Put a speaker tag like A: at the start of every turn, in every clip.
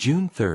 A: June 3,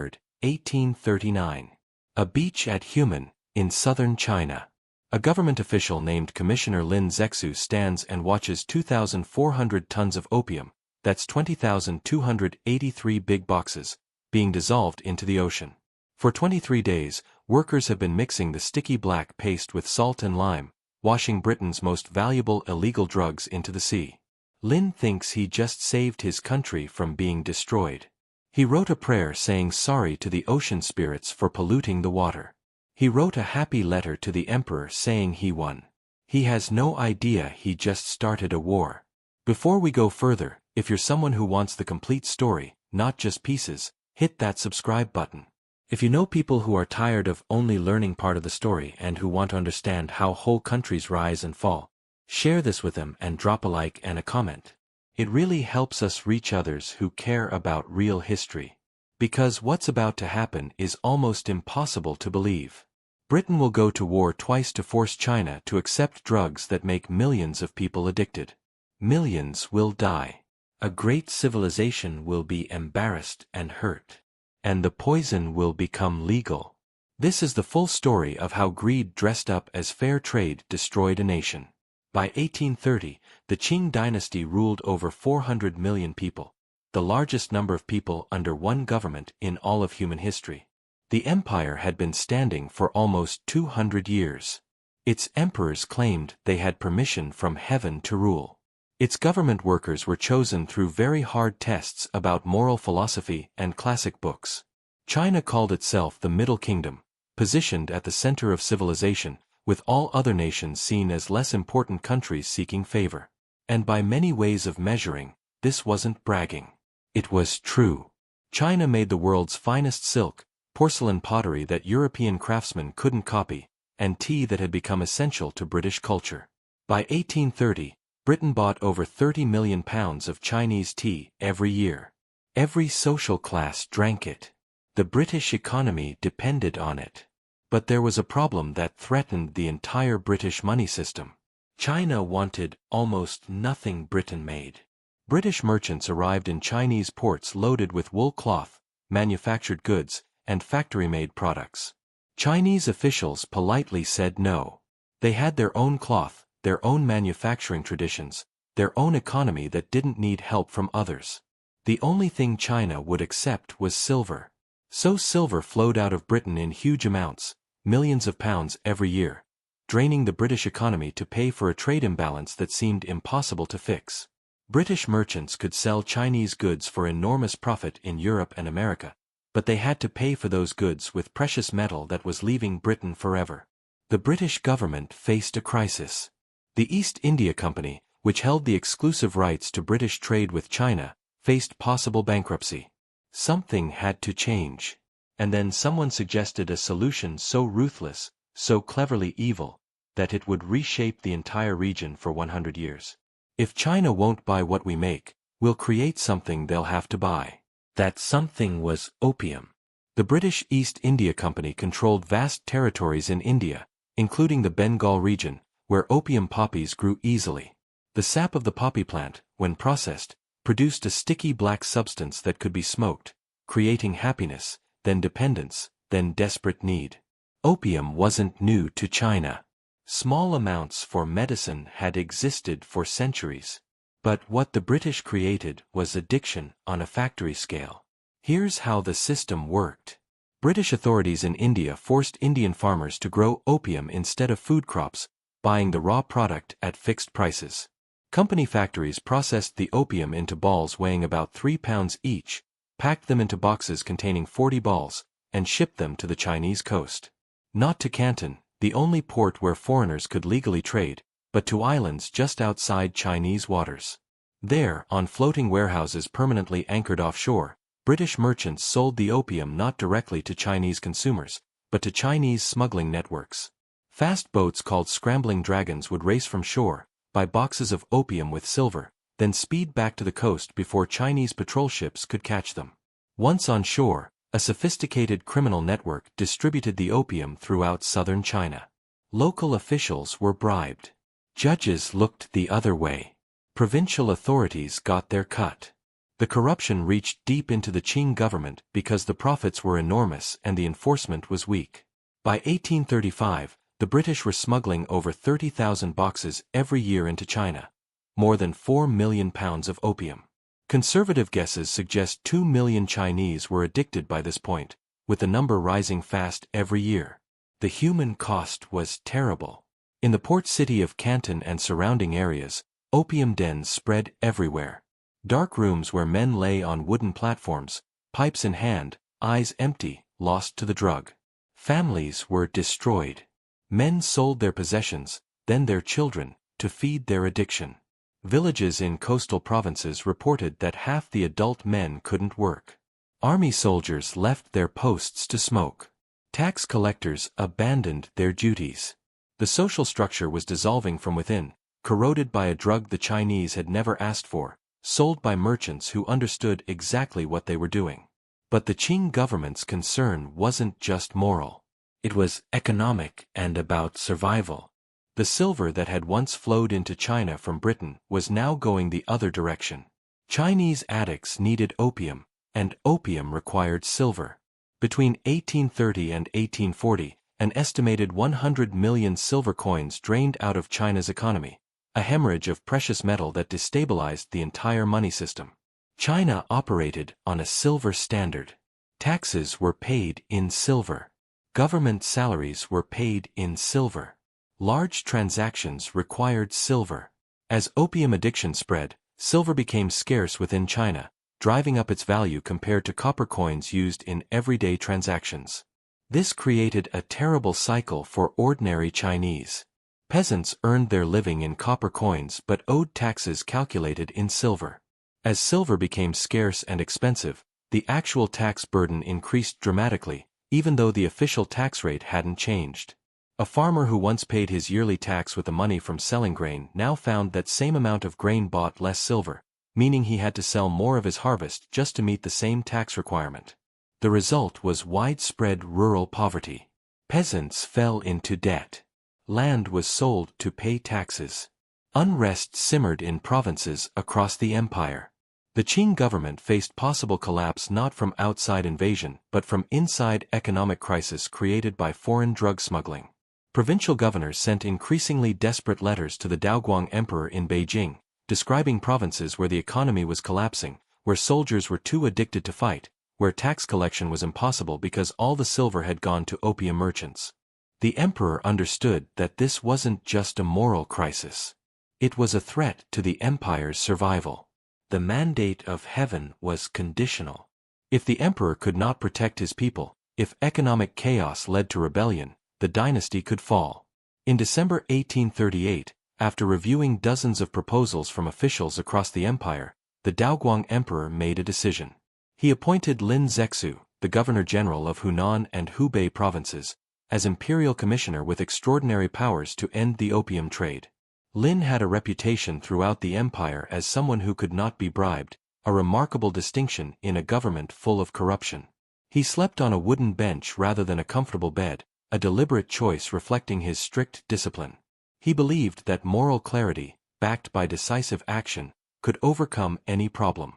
A: 1839. A beach at Human, in southern China. A government official named Commissioner Lin Zexu stands and watches 2,400 tons of opium, that's 20,283 big boxes, being dissolved into the ocean. For 23 days, workers have been mixing the sticky black paste with salt and lime, washing Britain's most valuable illegal drugs into the sea. Lin thinks he just saved his country from being destroyed. He wrote a prayer saying sorry to the ocean spirits for polluting the water. He wrote a happy letter to the emperor saying he won. He has no idea he just started a war. Before we go further, if you're someone who wants the complete story, not just pieces, hit that subscribe button. If you know people who are tired of only learning part of the story and who want to understand how whole countries rise and fall, share this with them and drop a like and a comment. It really helps us reach others who care about real history. Because what's about to happen is almost impossible to believe. Britain will go to war twice to force China to accept drugs that make millions of people addicted. Millions will die. A great civilization will be embarrassed and hurt. And the poison will become legal. This is the full story of how greed dressed up as fair trade destroyed a nation. By 1830, the Qing dynasty ruled over 400 million people, the largest number of people under one government in all of human history. The empire had been standing for almost 200 years. Its emperors claimed they had permission from heaven to rule. Its government workers were chosen through very hard tests about moral philosophy and classic books. China called itself the Middle Kingdom, positioned at the center of civilization, with all other nations seen as less important countries seeking favor. And by many ways of measuring, this wasn't bragging. It was true. China made the world's finest silk, porcelain pottery that European craftsmen couldn't copy, and tea that had become essential to British culture. By 1830, Britain bought over 30 million pounds of Chinese tea every year. Every social class drank it. The British economy depended on it. But there was a problem that threatened the entire British money system. China wanted almost nothing Britain made. British merchants arrived in Chinese ports loaded with wool cloth, manufactured goods, and factory-made products. Chinese officials politely said no. They had their own cloth, their own manufacturing traditions, their own economy that didn't need help from others. The only thing China would accept was silver. So silver flowed out of Britain in huge amounts, millions of pounds every year, draining the British economy to pay for a trade imbalance that seemed impossible to fix. British merchants could sell Chinese goods for enormous profit in Europe and America, but they had to pay for those goods with precious metal that was leaving Britain forever. The British government faced a crisis. The East India Company, which held the exclusive rights to British trade with China, faced possible bankruptcy. Something had to change. And then someone suggested a solution so ruthless, so cleverly evil, that it would reshape the entire region for 100 years. If China won't buy what we make, we'll create something they'll have to buy. That something was opium. The British East India Company controlled vast territories in India, including the Bengal region, where opium poppies grew easily. The sap of the poppy plant, when processed, produced a sticky black substance that could be smoked, creating happiness, then dependence, then desperate need. Opium wasn't new to China. Small amounts for medicine had existed for centuries. But what the British created was addiction on a factory scale. Here's how the system worked. British authorities in India forced Indian farmers to grow opium instead of food crops, buying the raw product at fixed prices. Company factories processed the opium into balls weighing about 3 pounds each, packed them into boxes containing 40 balls, and shipped them to the Chinese coast. Not to Canton, the only port where foreigners could legally trade, but to islands just outside Chinese waters. There, on floating warehouses permanently anchored offshore, British merchants sold the opium not directly to Chinese consumers, but to Chinese smuggling networks. Fast boats called scrambling dragons would race from shore, buy boxes of opium with silver, then speed back to the coast before Chinese patrol ships could catch them. Once on shore, a sophisticated criminal network distributed the opium throughout southern China. Local officials were bribed. Judges looked the other way. Provincial authorities got their cut. The corruption reached deep into the Qing government because the profits were enormous and the enforcement was weak. By 1835, the British were smuggling over 30,000 boxes every year into China, more than 4 million pounds of opium. Conservative guesses suggest 2 million Chinese were addicted by this point, with the number rising fast every year. The human cost was terrible. In the port city of Canton and surrounding areas, opium dens spread everywhere. Dark rooms where men lay on wooden platforms, pipes in hand, eyes empty, lost to the drug. Families were destroyed. Men sold their possessions, then their children, to feed their addiction. Villages in coastal provinces reported that half the adult men couldn't work. Army soldiers left their posts to smoke. Tax collectors abandoned their duties. The social structure was dissolving from within, corroded by a drug the Chinese had never asked for, sold by merchants who understood exactly what they were doing. But the Qing government's concern wasn't just moral. It was economic and about survival. The silver that had once flowed into China from Britain was now going the other direction. Chinese addicts needed opium, and opium required silver. Between 1830 and 1840, an estimated 100 million silver coins drained out of China's economy, a hemorrhage of precious metal that destabilized the entire money system. China operated on a silver standard. Taxes were paid in silver. Government salaries were paid in silver. Large transactions required silver. As opium addiction spread, silver became scarce within China, driving up its value compared to copper coins used in everyday transactions. This created a terrible cycle for ordinary Chinese. Peasants earned their living in copper coins but owed taxes calculated in silver. As silver became scarce and expensive, the actual tax burden increased dramatically, even though the official tax rate hadn't changed. A farmer who once paid his yearly tax with the money from selling grain now found that same amount of grain bought less silver, meaning he had to sell more of his harvest just to meet the same tax requirement. The result was widespread rural poverty. Peasants fell into debt. Land was sold to pay taxes. Unrest simmered in provinces across the empire. The Qing government faced possible collapse not from outside invasion but from inside economic crisis created by foreign drug smuggling. Provincial governors sent increasingly desperate letters to the Daoguang Emperor in Beijing, describing provinces where the economy was collapsing, where soldiers were too addicted to fight, where tax collection was impossible because all the silver had gone to opium merchants. The emperor understood that this wasn't just a moral crisis. It was a threat to the empire's survival. The mandate of heaven was conditional. If the emperor could not protect his people, if economic chaos led to rebellion, the dynasty could fall. In December 1838, after reviewing dozens of proposals from officials across the empire, the Daoguang emperor made a decision. He appointed Lin Zexu, the governor-general of Hunan and Hubei provinces, as imperial commissioner with extraordinary powers to end the opium trade. Lin had a reputation throughout the empire as someone who could not be bribed, a remarkable distinction in a government full of corruption. He slept on a wooden bench rather than a comfortable bed, a deliberate choice reflecting his strict discipline. He believed that moral clarity, backed by decisive action, could overcome any problem.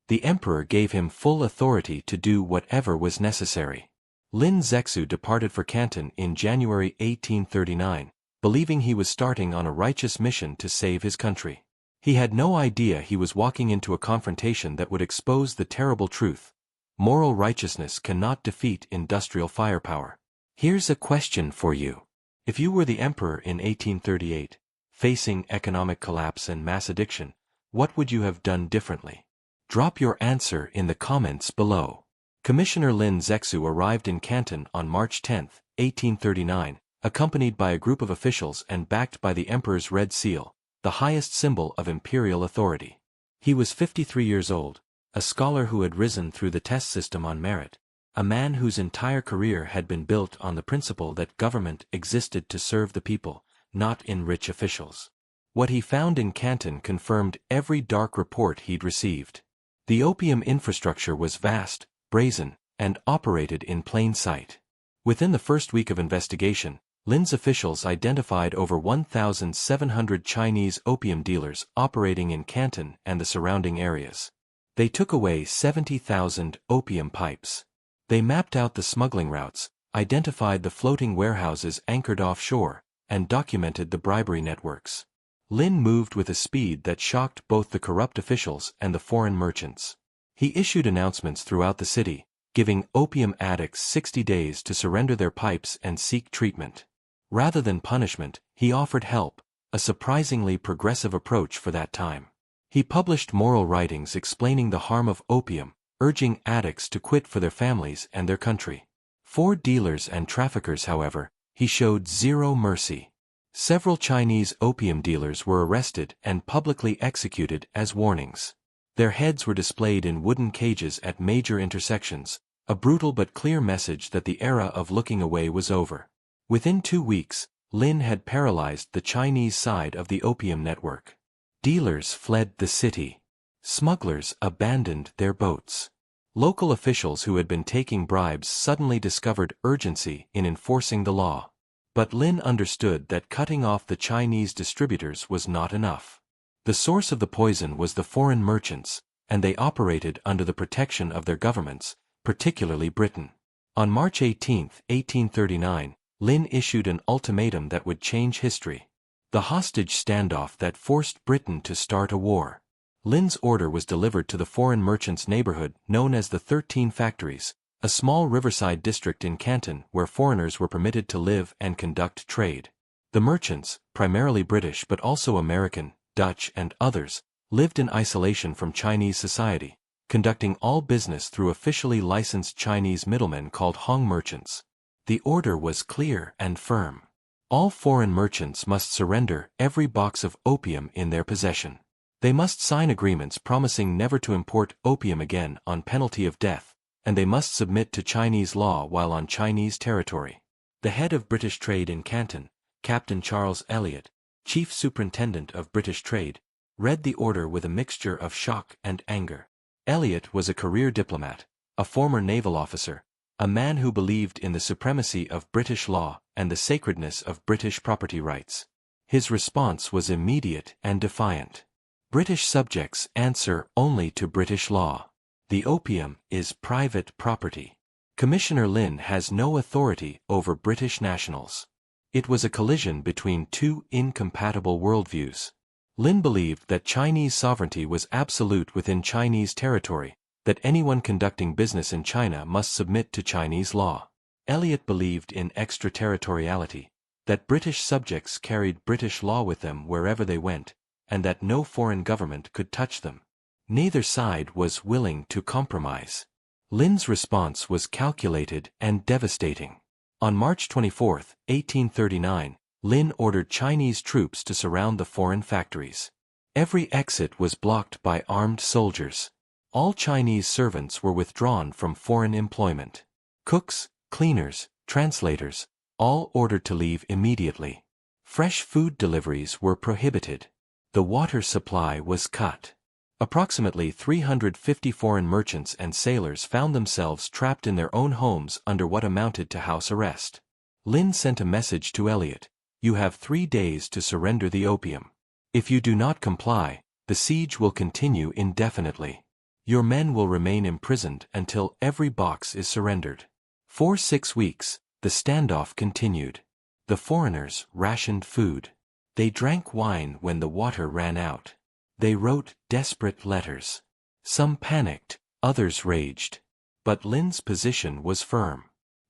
A: The emperor gave him full authority to do whatever was necessary. Lin Zexu departed for Canton in January 1839, believing he was starting on a righteous mission to save his country. He had no idea he was walking into a confrontation that would expose the terrible truth. Moral righteousness cannot defeat industrial firepower. Here's a question for you. If you were the emperor in 1838, facing economic collapse and mass addiction, what would you have done differently? Drop your answer in the comments below. Commissioner Lin Zexu arrived in Canton on March 10, 1839, accompanied by a group of officials and backed by the emperor's red seal, the highest symbol of imperial authority. He was 53 years old, a scholar who had risen through the test system on merit, a man whose entire career had been built on the principle that government existed to serve the people, not enrich officials. What he found in Canton confirmed every dark report he'd received. The opium infrastructure was vast, brazen, and operated in plain sight. Within the first week of investigation, Lin's officials identified over 1,700 Chinese opium dealers operating in Canton and the surrounding areas. They took away 70,000 opium pipes. They mapped out the smuggling routes, identified the floating warehouses anchored offshore, and documented the bribery networks. Lin moved with a speed that shocked both the corrupt officials and the foreign merchants. He issued announcements throughout the city, giving opium addicts 60 days to surrender their pipes and seek treatment. Rather than punishment, he offered help, a surprisingly progressive approach for that time. He published moral writings explaining the harm of opium, urging addicts to quit for their families and their country. For dealers and traffickers, however, he showed zero mercy. Several Chinese opium dealers were arrested and publicly executed as warnings. Their heads were displayed in wooden cages at major intersections, a brutal but clear message that the era of looking away was over. Within 2 weeks, Lin had paralyzed the Chinese side of the opium network. Dealers fled the city. Smugglers abandoned their boats. Local officials who had been taking bribes suddenly discovered urgency in enforcing the law. But Lin understood that cutting off the Chinese distributors was not enough. The source of the poison was the foreign merchants, and they operated under the protection of their governments, particularly Britain. On March 18, 1839, Lin issued an ultimatum that would change history. The hostage standoff that forced Britain to start a war. Lin's order was delivered to the foreign merchants' neighborhood known as the 13 Factories, a small riverside district in Canton where foreigners were permitted to live and conduct trade. The merchants, primarily British but also American, Dutch, and others, lived in isolation from Chinese society, conducting all business through officially licensed Chinese middlemen called Hong merchants. The order was clear and firm. All foreign merchants must surrender every box of opium in their possession. They must sign agreements promising never to import opium again on penalty of death, and they must submit to Chinese law while on Chinese territory. The head of British trade in Canton, Captain Charles Elliot, chief superintendent of British trade, read the order with a mixture of shock and anger. Elliot was a career diplomat, a former naval officer, a man who believed in the supremacy of British law and the sacredness of British property rights. His response was immediate and defiant. British subjects answer only to British law. The opium is private property. Commissioner Lin has no authority over British nationals. It was a collision between two incompatible worldviews. Lin believed that Chinese sovereignty was absolute within Chinese territory, that anyone conducting business in China must submit to Chinese law. Elliot believed in extraterritoriality, that British subjects carried British law with them wherever they went, and that no foreign government could touch them. Neither side was willing to compromise. Lin's response was calculated and devastating. On March 24, 1839, Lin ordered Chinese troops to surround the foreign factories. Every exit was blocked by armed soldiers. All Chinese servants were withdrawn from foreign employment. Cooks, cleaners, translators, all ordered to leave immediately. Fresh food deliveries were prohibited. The water supply was cut. Approximately 350 foreign merchants and sailors found themselves trapped in their own homes under what amounted to house arrest. Lin sent a message to Elliot: "You have 3 days to surrender the opium. If you do not comply, the siege will continue indefinitely. Your men will remain imprisoned until every box is surrendered." For 6 weeks, the standoff continued. The foreigners rationed food. They drank wine when the water ran out. They wrote desperate letters. Some panicked, others raged. But Lin's position was firm.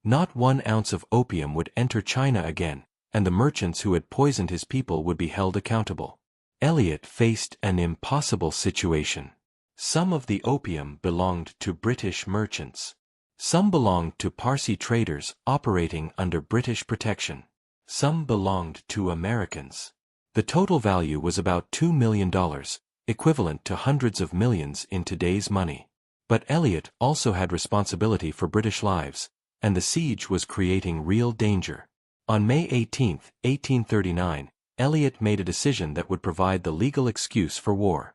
A: Not 1 ounce of opium would enter China again, and the merchants who had poisoned his people would be held accountable. Elliot faced an impossible situation. Some of the opium belonged to British merchants. Some belonged to Parsi traders operating under British protection. Some belonged to Americans. The total value was about $2 million, equivalent to hundreds of millions in today's money. But Elliot also had responsibility for British lives, and the siege was creating real danger. On May 18, 1839, Elliot made a decision that would provide the legal excuse for war.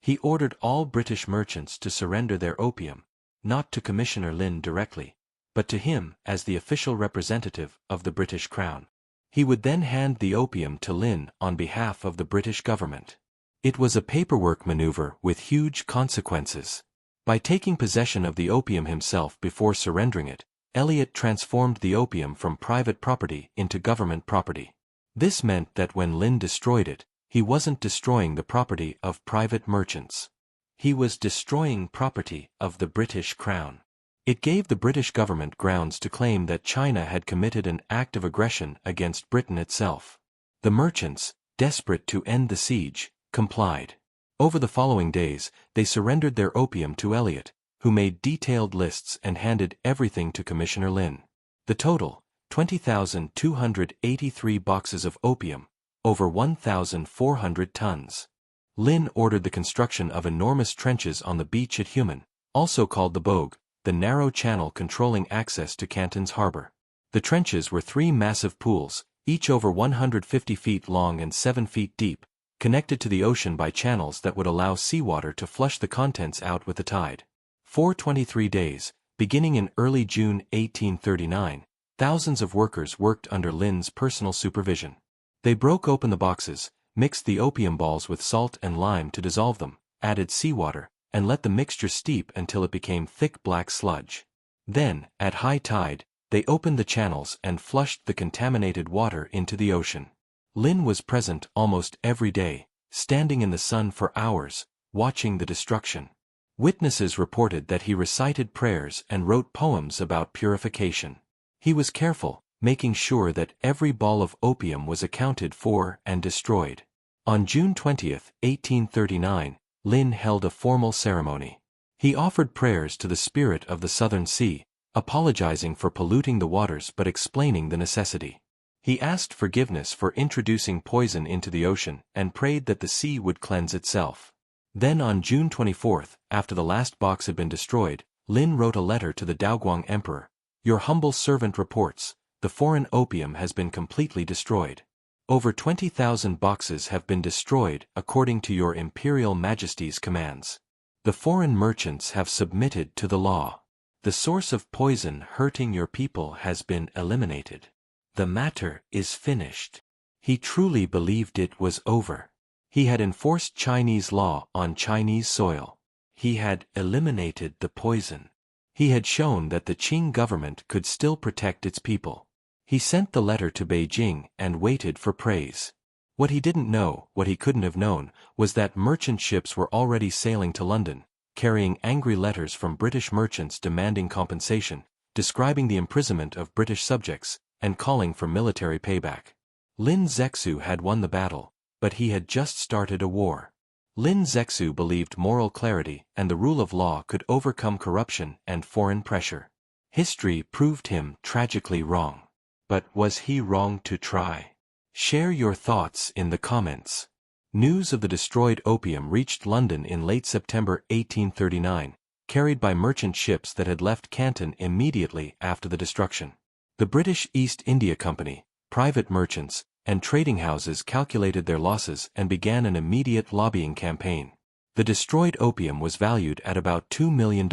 A: He ordered all British merchants to surrender their opium, not to Commissioner Lin directly, but to him as the official representative of the British Crown. He would then hand the opium to Lin on behalf of the British government. It was a paperwork maneuver with huge consequences. By taking possession of the opium himself before surrendering it, Elliot transformed the opium from private property into government property. This meant that when Lin destroyed it, he wasn't destroying the property of private merchants. He was destroying property of the British Crown. It gave the British government grounds to claim that China had committed an act of aggression against Britain itself. The merchants, desperate to end the siege, complied. Over the following days, they surrendered their opium to Elliot, who made detailed lists and handed everything to Commissioner Lin. The total, 20,283 boxes of opium, over 1,400 tons. Lin ordered the construction of enormous trenches on the beach at Human, also called the Bogue, the narrow channel controlling access to Canton's harbor. The trenches were 3 massive pools, each over 150 feet long and 7 feet deep, connected to the ocean by channels that would allow seawater to flush the contents out with the tide. For 23 days, beginning in early June 1839, thousands of workers worked under Lin's personal supervision. They broke open the boxes, mixed the opium balls with salt and lime to dissolve them, added seawater, and let the mixture steep until it became thick black sludge. Then, at high tide, they opened the channels and flushed the contaminated water into the ocean. Lin was present almost every day, standing in the sun for hours, watching the destruction. Witnesses reported that he recited prayers and wrote poems about purification. He was careful, making sure that every ball of opium was accounted for and destroyed. On June 20, 1839, Lin held a formal ceremony. He offered prayers to the spirit of the Southern Sea, apologizing for polluting the waters but explaining the necessity. He asked forgiveness for introducing poison into the ocean and prayed that the sea would cleanse itself. Then on June 24, after the last box had been destroyed, Lin wrote a letter to the Daoguang Emperor. "Your humble servant reports, the foreign opium has been completely destroyed. Over 20,000 boxes have been destroyed according to your Imperial Majesty's commands. The foreign merchants have submitted to the law. The source of poison hurting your people has been eliminated. The matter is finished." He truly believed it was over. He had enforced Chinese law on Chinese soil. He had eliminated the poison. He had shown that the Qing government could still protect its people. He sent the letter to Beijing and waited for praise. What he didn't know, what he couldn't have known, was that merchant ships were already sailing to London, carrying angry letters from British merchants demanding compensation, describing the imprisonment of British subjects, and calling for military payback. Lin Zexu had won the battle, but he had just started a war. Lin Zexu believed moral clarity and the rule of law could overcome corruption and foreign pressure. History proved him tragically wrong. But was he wrong to try? Share your thoughts in the comments. News of the destroyed opium reached London in late September 1839, carried by merchant ships that had left Canton immediately after the destruction. The British East India Company, private merchants, and trading houses calculated their losses and began an immediate lobbying campaign. The destroyed opium was valued at about $2 million,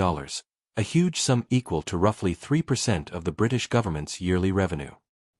A: a huge sum equal to roughly 3% of the British government's yearly revenue.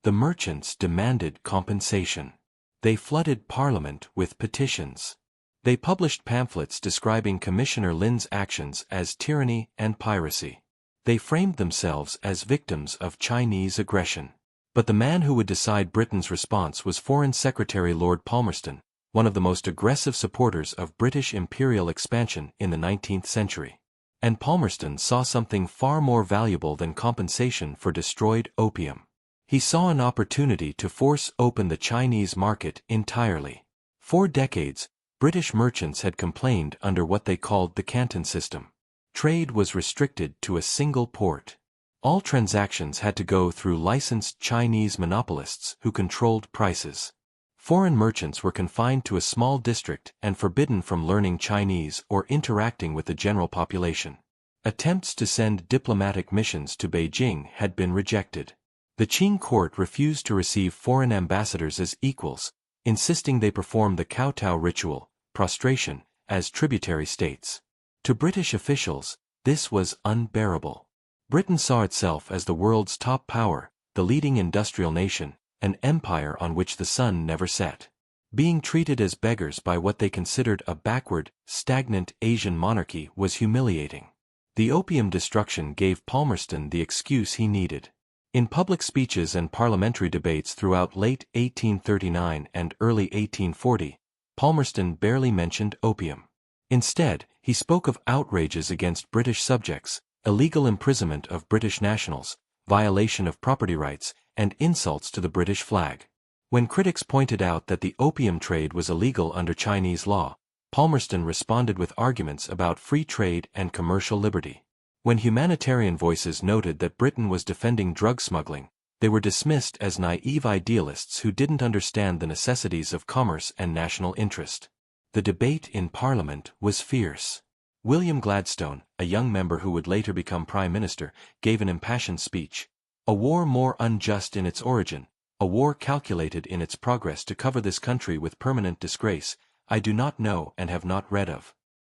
A: The merchants demanded compensation. They flooded Parliament with petitions. They published pamphlets describing Commissioner Lin's actions as tyranny and piracy. They framed themselves as victims of Chinese aggression. But the man who would decide Britain's response was Foreign Secretary Lord Palmerston, one of the most aggressive supporters of British imperial expansion in the 19th century. And Palmerston saw something far more valuable than compensation for destroyed opium. He saw an opportunity to force open the Chinese market entirely. For decades, British merchants had complained under what they called the Canton system. Trade was restricted to a single port. All transactions had to go through licensed Chinese monopolists who controlled prices. Foreign merchants were confined to a small district and forbidden from learning Chinese or interacting with the general population. Attempts to send diplomatic missions to Beijing had been rejected. The Qing court refused to receive foreign ambassadors as equals, insisting they perform the kowtow ritual, prostration, as tributary states. To British officials, this was unbearable. Britain saw itself as the world's top power, the leading industrial nation, an empire on which the sun never set. Being treated as beggars by what they considered a backward, stagnant Asian monarchy was humiliating. The opium destruction gave Palmerston the excuse he needed. In public speeches and parliamentary debates throughout late 1839 and early 1840, Palmerston barely mentioned opium. Instead, he spoke of outrages against British subjects, illegal imprisonment of British nationals, violation of property rights, and insults to the British flag. When critics pointed out that the opium trade was illegal under Chinese law, Palmerston responded with arguments about free trade and commercial liberty. When humanitarian voices noted that Britain was defending drug smuggling, they were dismissed as naive idealists who didn't understand the necessities of commerce and national interest. The debate in Parliament was fierce. William Gladstone, a young member who would later become Prime Minister, gave an impassioned speech. "A war more unjust in its origin, a war calculated in its progress to cover this country with permanent disgrace, I do not know and have not read of."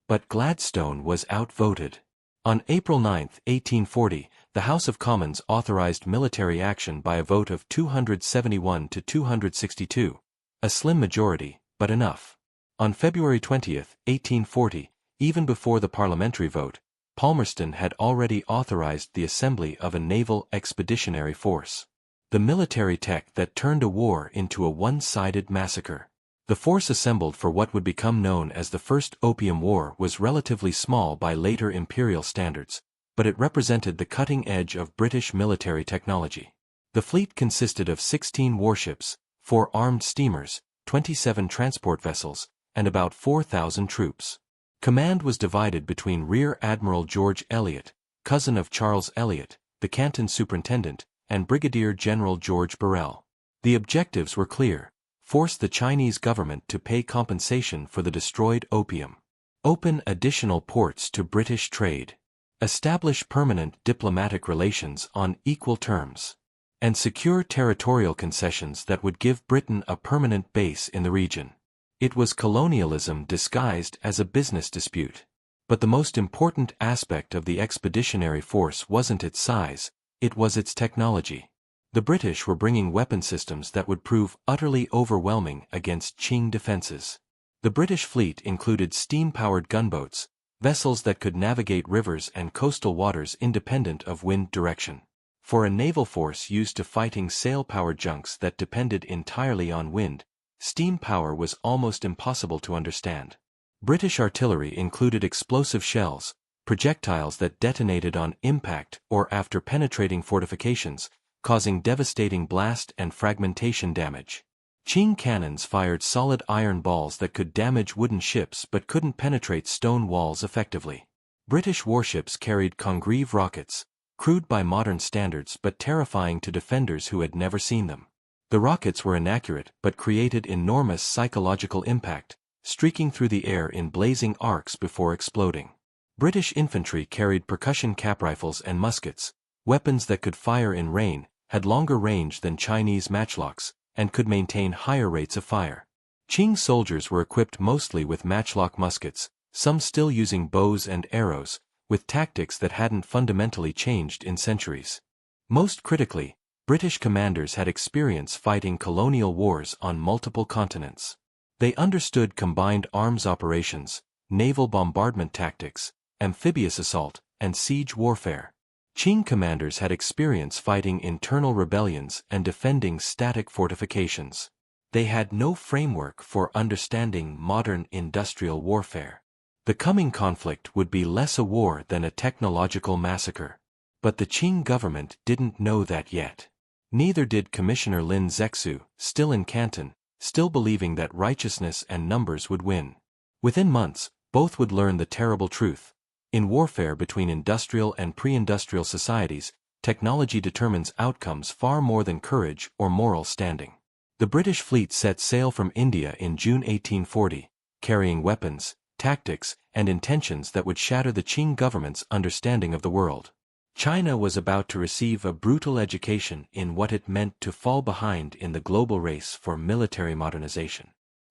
A: But Gladstone was outvoted. On April 9, 1840, the House of Commons authorized military action by a vote of 271 to 262, a slim majority, but enough. On February 20, 1840, even before the parliamentary vote, Palmerston had already authorized the assembly of a naval expeditionary force. The military tech that turned a war into a one-sided massacre. The force assembled for what would become known as the First Opium War was relatively small by later imperial standards, but it represented the cutting edge of British military technology. The fleet consisted of 16 warships, 4 armed steamers, 27 transport vessels, and about 4,000 troops. Command was divided between Rear Admiral George Elliot, cousin of Charles Elliot, the Canton superintendent, and Brigadier General George Burrell. The objectives were clear: force the Chinese government to pay compensation for the destroyed opium, open additional ports to British trade, establish permanent diplomatic relations on equal terms, and secure territorial concessions that would give Britain a permanent base in the region. It was colonialism disguised as a business dispute. But the most important aspect of the expeditionary force wasn't its size, it was its technology. The British were bringing weapon systems that would prove utterly overwhelming against Qing defenses. The British fleet included steam-powered gunboats, vessels that could navigate rivers and coastal waters independent of wind direction. For a naval force used to fighting sail-powered junks that depended entirely on wind, steam power was almost impossible to understand. British artillery included explosive shells, projectiles that detonated on impact or after penetrating fortifications, causing devastating blast and fragmentation damage. Qing cannons fired solid iron balls that could damage wooden ships but couldn't penetrate stone walls effectively. British warships carried Congreve rockets, crude by modern standards but terrifying to defenders who had never seen them. The rockets were inaccurate but created enormous psychological impact, streaking through the air in blazing arcs before exploding. British infantry carried percussion cap rifles and muskets, weapons that could fire in rain, had longer range than Chinese matchlocks, and could maintain higher rates of fire. Qing soldiers were equipped mostly with matchlock muskets, some still using bows and arrows, with tactics that hadn't fundamentally changed in centuries. Most critically, British commanders had experience fighting colonial wars on multiple continents. They understood combined arms operations, naval bombardment tactics, amphibious assault, and siege warfare. Qing commanders had experience fighting internal rebellions and defending static fortifications. They had no framework for understanding modern industrial warfare. The coming conflict would be less a war than a technological massacre. But the Qing government didn't know that yet. Neither did Commissioner Lin Zexu, still in Canton, still believing that righteousness and numbers would win. Within months, both would learn the terrible truth. In warfare between industrial and pre-industrial societies, technology determines outcomes far more than courage or moral standing. The British fleet set sail from India in June 1840, carrying weapons, tactics, and intentions that would shatter the Qing government's understanding of the world. China was about to receive a brutal education in what it meant to fall behind in the global race for military modernization.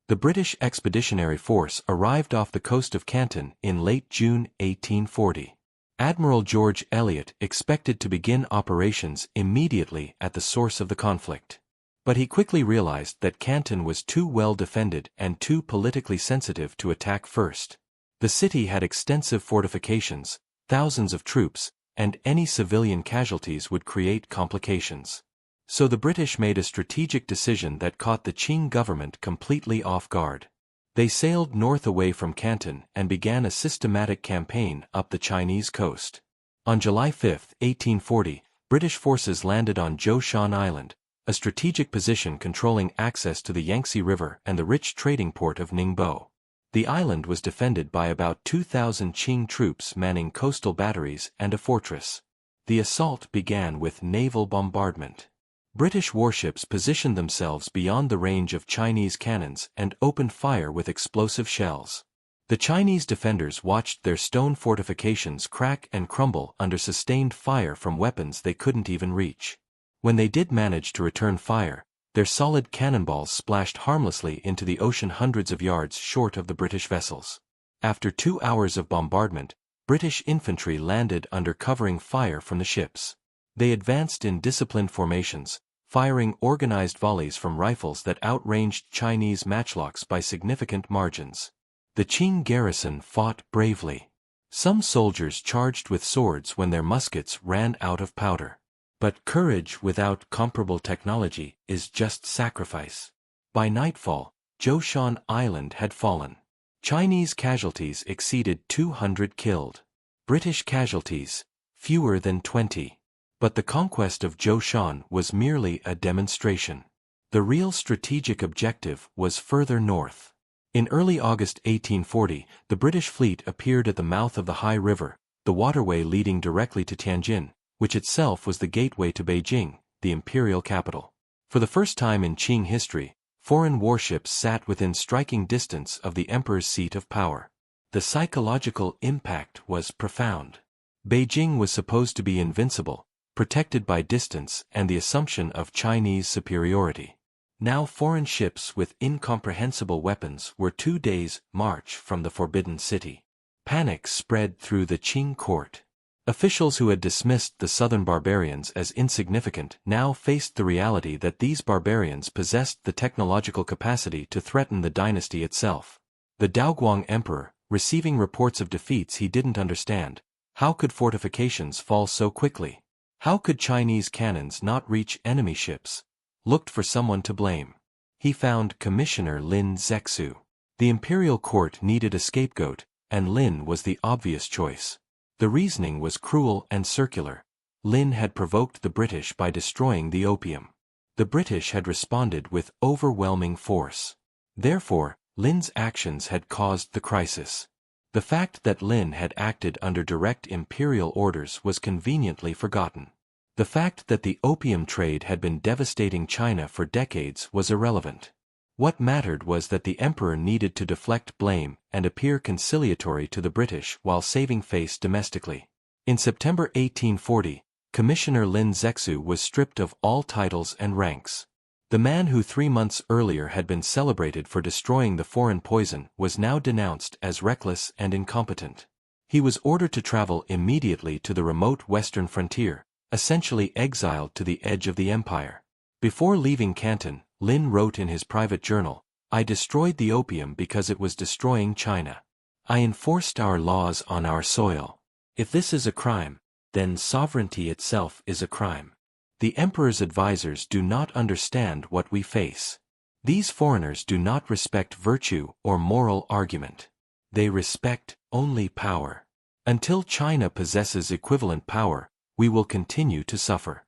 A: The British Expeditionary Force arrived off the coast of Canton in late June 1840. Admiral George Elliot expected to begin operations immediately at the source of the conflict. But he quickly realized that Canton was too well defended and too politically sensitive to attack first. The city had extensive fortifications, thousands of troops, and any civilian casualties would create complications. So the British made a strategic decision that caught the Qing government completely off guard. They sailed north away from Canton and began a systematic campaign up the Chinese coast. On July 5, 1840, British forces landed on Zhoushan Island, a strategic position controlling access to the Yangtze River and the rich trading port of Ningbo. The island was defended by about 2,000 Qing troops manning coastal batteries and a fortress. The assault began with naval bombardment. British warships positioned themselves beyond the range of Chinese cannons and opened fire with explosive shells. The Chinese defenders watched their stone fortifications crack and crumble under sustained fire from weapons they couldn't even reach. When they did manage to return fire, their solid cannonballs splashed harmlessly into the ocean hundreds of yards short of the British vessels. After 2 hours of bombardment, British infantry landed under covering fire from the ships. They advanced in disciplined formations, firing organized volleys from rifles that outranged Chinese matchlocks by significant margins. The Qing garrison fought bravely. Some soldiers charged with swords when their muskets ran out of powder. But courage without comparable technology is just sacrifice. By nightfall, Zhoushan Island had fallen. Chinese casualties exceeded 200 killed. British casualties, fewer than 20. But the conquest of Zhoushan was merely a demonstration. The real strategic objective was further north. In early August 1840, the British fleet appeared at the mouth of the Hai River, the waterway leading directly to Tianjin, which itself was the gateway to Beijing, the imperial capital. For the first time in Qing history, foreign warships sat within striking distance of the emperor's seat of power. The psychological impact was profound. Beijing was supposed to be invincible, protected by distance and the assumption of Chinese superiority. Now foreign ships with incomprehensible weapons were 2 days' march from the Forbidden City. Panic spread through the Qing court. Officials who had dismissed the southern barbarians as insignificant now faced the reality that these barbarians possessed the technological capacity to threaten the dynasty itself. The Daoguang emperor, receiving reports of defeats he didn't understand, how could fortifications fall so quickly? How could Chinese cannons not reach enemy ships? Looked for someone to blame. He found Commissioner Lin Zexu. The imperial court needed a scapegoat, and Lin was the obvious choice. The reasoning was cruel and circular. Lin had provoked the British by destroying the opium. The British had responded with overwhelming force. Therefore, Lin's actions had caused the crisis. The fact that Lin had acted under direct imperial orders was conveniently forgotten. The fact that the opium trade had been devastating China for decades was irrelevant. What mattered was that the emperor needed to deflect blame and appear conciliatory to the British while saving face domestically. In September 1840, Commissioner Lin Zexu was stripped of all titles and ranks. The man who 3 months earlier had been celebrated for destroying the foreign poison was now denounced as reckless and incompetent. He was ordered to travel immediately to the remote western frontier, essentially exiled to the edge of the empire. Before leaving Canton, Lin wrote in his private journal, "I destroyed the opium because it was destroying China. I enforced our laws on our soil. If this is a crime, then sovereignty itself is a crime. The emperor's advisors do not understand what we face. These foreigners do not respect virtue or moral argument. They respect only power. Until China possesses equivalent power, we will continue to suffer."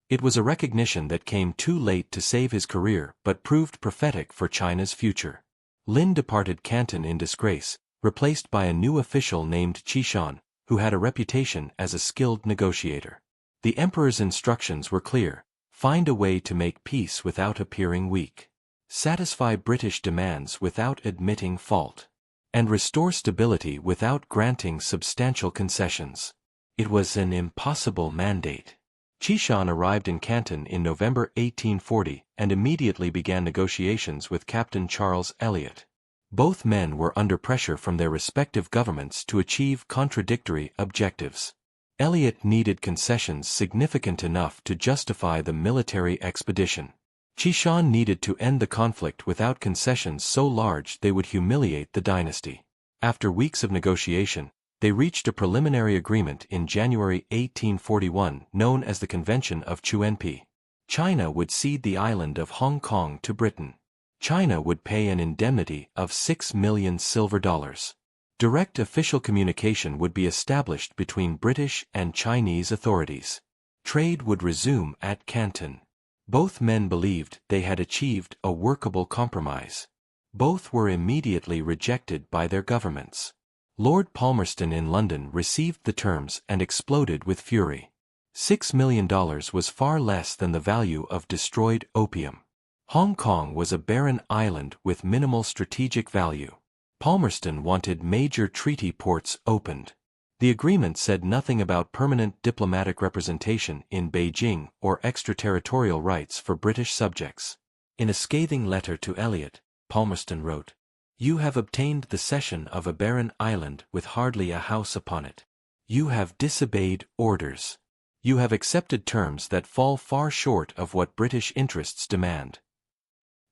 A: It was a recognition that came too late to save his career but proved prophetic for China's future. Lin departed Canton in disgrace, replaced by a new official named Qishan, who had a reputation as a skilled negotiator. The emperor's instructions were clear: find a way to make peace without appearing weak. Satisfy British demands without admitting fault. And restore stability without granting substantial concessions. It was an impossible mandate. Qishan arrived in Canton in November 1840 and immediately began negotiations with Captain Charles Elliot. Both men were under pressure from their respective governments to achieve contradictory objectives. Elliot needed concessions significant enough to justify the military expedition. Qishan needed to end the conflict without concessions so large they would humiliate the dynasty. After weeks of negotiation, They reached a preliminary agreement in January 1841 known as the Convention of Chuenpi. China would cede the island of Hong Kong to Britain. China would pay an indemnity of 6 million silver dollars. Direct official communication would be established between British and Chinese authorities. Trade would resume at Canton. Both men believed they had achieved a workable compromise. Both were immediately rejected by their governments. Lord Palmerston in London received the terms and exploded with fury. $6 million was far less than the value of destroyed opium. Hong Kong was a barren island with minimal strategic value. Palmerston wanted major treaty ports opened. The agreement said nothing about permanent diplomatic representation in Beijing or extraterritorial rights for British subjects. In a scathing letter to Eliot, Palmerston wrote, "You have obtained the cession of a barren island with hardly a house upon it. You have disobeyed orders. You have accepted terms that fall far short of what British interests demand."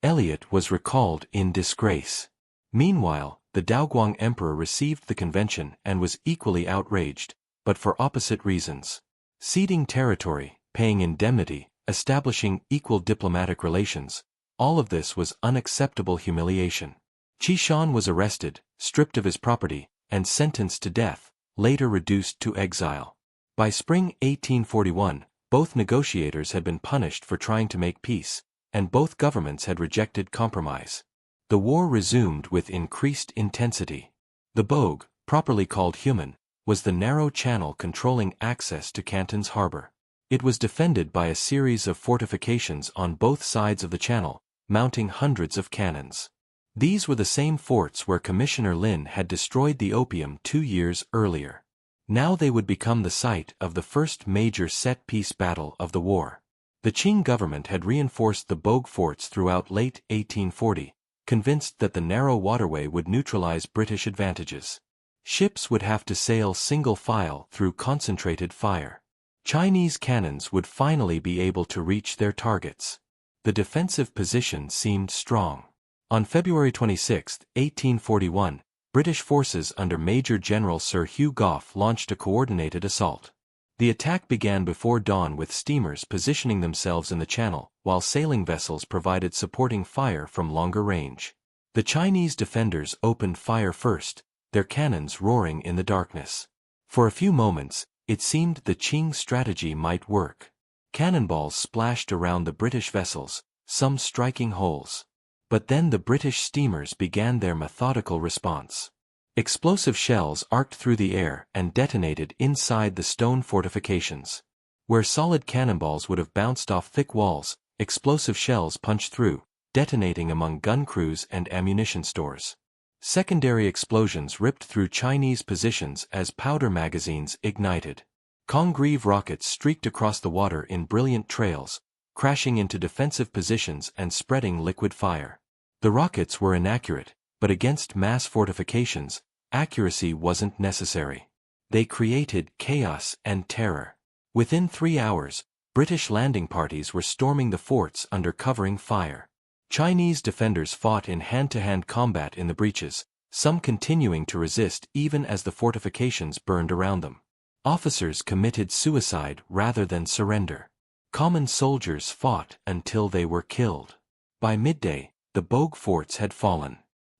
A: Eliot was recalled in disgrace. Meanwhile, the Daoguang Emperor received the convention and was equally outraged, but for opposite reasons. Ceding territory, paying indemnity, establishing equal diplomatic relations, all of this was unacceptable humiliation. Qi Shan was arrested, stripped of his property, and sentenced to death, later reduced to exile. By spring 1841, both negotiators had been punished for trying to make peace, and both governments had rejected compromise. The war resumed with increased intensity. The Bogue, properly called Human, was the narrow channel controlling access to Canton's harbor. It was defended by a series of fortifications on both sides of the channel, mounting hundreds of cannons. These were the same forts where Commissioner Lin had destroyed the opium 2 years earlier. Now they would become the site of the first major set-piece battle of the war. The Qing government had reinforced the Bogue forts throughout late 1840, convinced that the narrow waterway would neutralize British advantages. Ships would have to sail single file through concentrated fire. Chinese cannons would finally be able to reach their targets. The defensive position seemed strong. On February 26, 1841, British forces under Major General Sir Hugh Gough launched a coordinated assault. The attack began before dawn with steamers positioning themselves in the channel, while sailing vessels provided supporting fire from longer range. The Chinese defenders opened fire first, their cannons roaring in the darkness. For a few moments, it seemed the Qing strategy might work. Cannonballs splashed around the British vessels, some striking holes. But then the British steamers began their methodical response. Explosive shells arced through the air and detonated inside the stone fortifications. Where solid cannonballs would have bounced off thick walls, explosive shells punched through, detonating among gun crews and ammunition stores. Secondary explosions ripped through Chinese positions as powder magazines ignited. Congreve rockets streaked across the water in brilliant trails, crashing into defensive positions and spreading liquid fire. The rockets were inaccurate, but against mass fortifications, accuracy wasn't necessary. They created chaos and terror. Within 3 hours, British landing parties were storming the forts under covering fire. Chinese defenders fought in hand-to-hand combat in the breaches, some continuing to resist even as the fortifications burned around them. Officers committed suicide rather than surrender. Common soldiers fought until they were killed. By midday, the Bogue forts had fallen.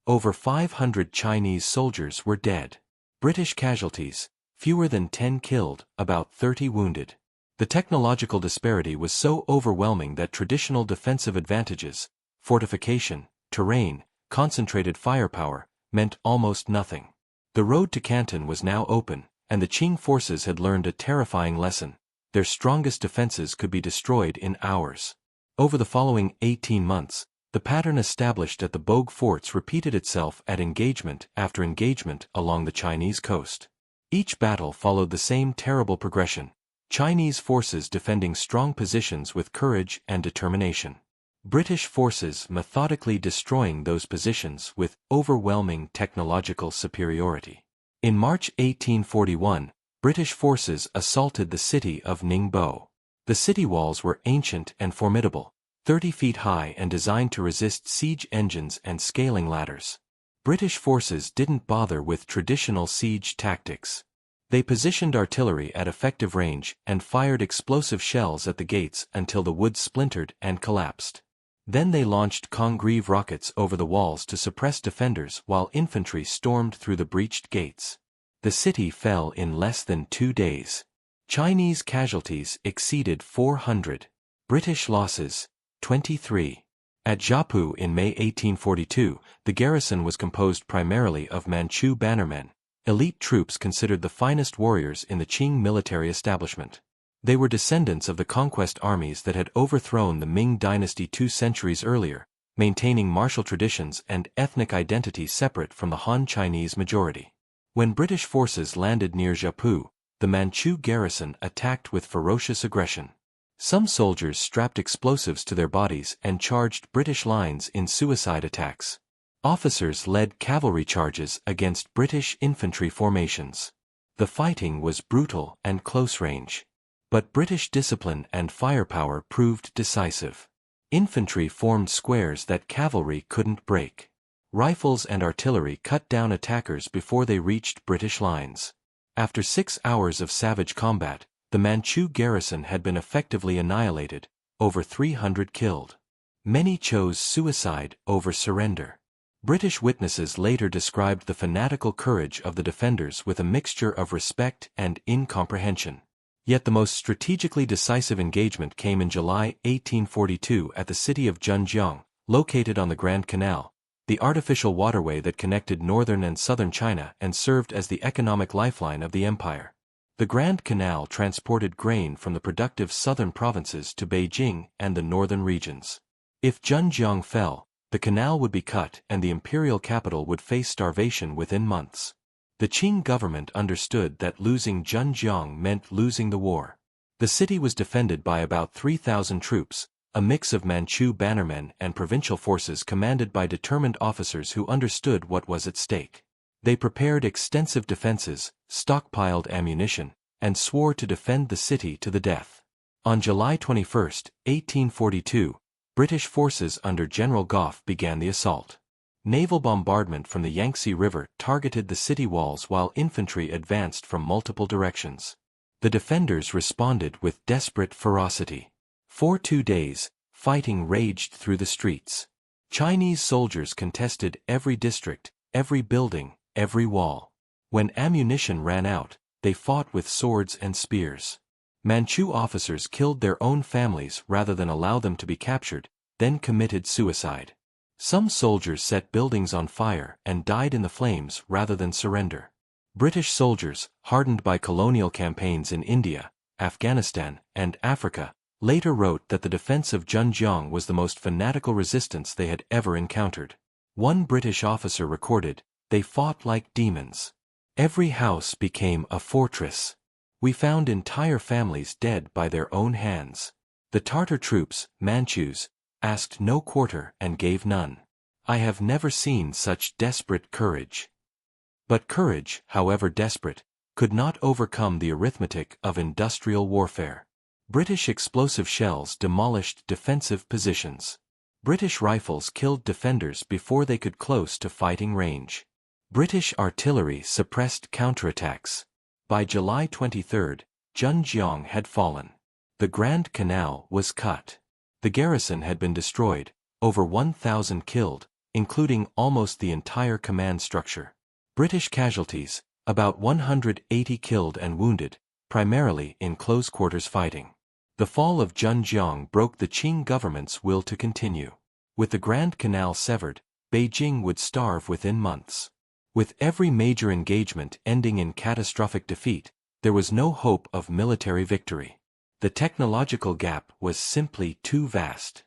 A: Over 500 Chinese soldiers were dead. British casualties, fewer than 10 killed, about 30 wounded. The technological disparity was so overwhelming that traditional defensive advantages, fortification, terrain, concentrated firepower, meant almost nothing. The road to Canton was now open, and the Qing forces had learned a terrifying lesson. Their strongest defenses could be destroyed in hours. Over the following 18 months, the pattern established at the Bogue forts repeated itself at engagement after engagement along the Chinese coast. Each battle followed the same terrible progression, Chinese forces defending strong positions with courage and determination. British forces methodically destroying those positions with overwhelming technological superiority. In March 1841, British forces assaulted the city of Ningbo. The city walls were ancient and formidable, 30 feet high and designed to resist siege engines and scaling ladders. British forces didn't bother with traditional siege tactics. They positioned artillery at effective range and fired explosive shells at the gates until the wood splintered and collapsed. Then they launched Congreve rockets over the walls to suppress defenders while infantry stormed through the breached gates. The city fell in less than 2 days. Chinese casualties exceeded 400. British losses, 23. At Jiapu in May 1842, the garrison was composed primarily of Manchu bannermen, elite troops considered the finest warriors in the Qing military establishment. They were descendants of the conquest armies that had overthrown the Ming dynasty 2 centuries earlier, maintaining martial traditions and ethnic identity separate from the Han Chinese majority. When British forces landed near Jiapu, the Manchu garrison attacked with ferocious aggression. Some soldiers strapped explosives to their bodies and charged British lines in suicide attacks. Officers led cavalry charges against British infantry formations. The fighting was brutal and close range. But British discipline and firepower proved decisive. Infantry formed squares that cavalry couldn't break. Rifles and artillery cut down attackers before they reached British lines. After 6 hours of savage combat, the Manchu garrison had been effectively annihilated, over 300 killed. Many chose suicide over surrender. British witnesses later described the fanatical courage of the defenders with a mixture of respect and incomprehension. Yet the most strategically decisive engagement came in July 1842 at the city of Zhenjiang, located on the Grand Canal, the artificial waterway that connected northern and southern China and served as the economic lifeline of the empire. The Grand Canal transported grain from the productive southern provinces to Beijing and the northern regions. If Zhenjiang fell, the canal would be cut and the imperial capital would face starvation within months. The Qing government understood that losing Zhenjiang meant losing the war. The city was defended by about 3,000 troops, a mix of Manchu bannermen and provincial forces commanded by determined officers who understood what was at stake. They prepared extensive defenses, stockpiled ammunition, and swore to defend the city to the death. On July 21, 1842, British forces under General Gough began the assault. Naval bombardment from the Yangtze River targeted the city walls while infantry advanced from multiple directions. The defenders responded with desperate ferocity. For 2 days, fighting raged through the streets. Chinese soldiers contested every district, every building, every wall. When ammunition ran out, they fought with swords and spears. Manchu officers killed their own families rather than allow them to be captured, then committed suicide. Some soldiers set buildings on fire and died in the flames rather than surrender. British soldiers, hardened by colonial campaigns in India, Afghanistan, and Africa, later wrote that the defense of Zhenjiang was the most fanatical resistance they had ever encountered. One British officer recorded, "They fought like demons. Every house became a fortress. We found entire families dead by their own hands. The Tartar troops, Manchus, asked no quarter and gave none. I have never seen such desperate courage." But courage, however desperate, could not overcome the arithmetic of industrial warfare. British explosive shells demolished defensive positions. British rifles killed defenders before they could close to fighting range. British artillery suppressed counterattacks. By July 23, Zhenjiang had fallen. The Grand Canal was cut. The garrison had been destroyed, over 1,000 killed, including almost the entire command structure. British casualties, about 180 killed and wounded, primarily in close-quarters fighting. The fall of Zhenjiang broke the Qing government's will to continue. With the Grand Canal severed, Beijing would starve within months. With every major engagement ending in catastrophic defeat, there was no hope of military victory. The technological gap was simply too vast.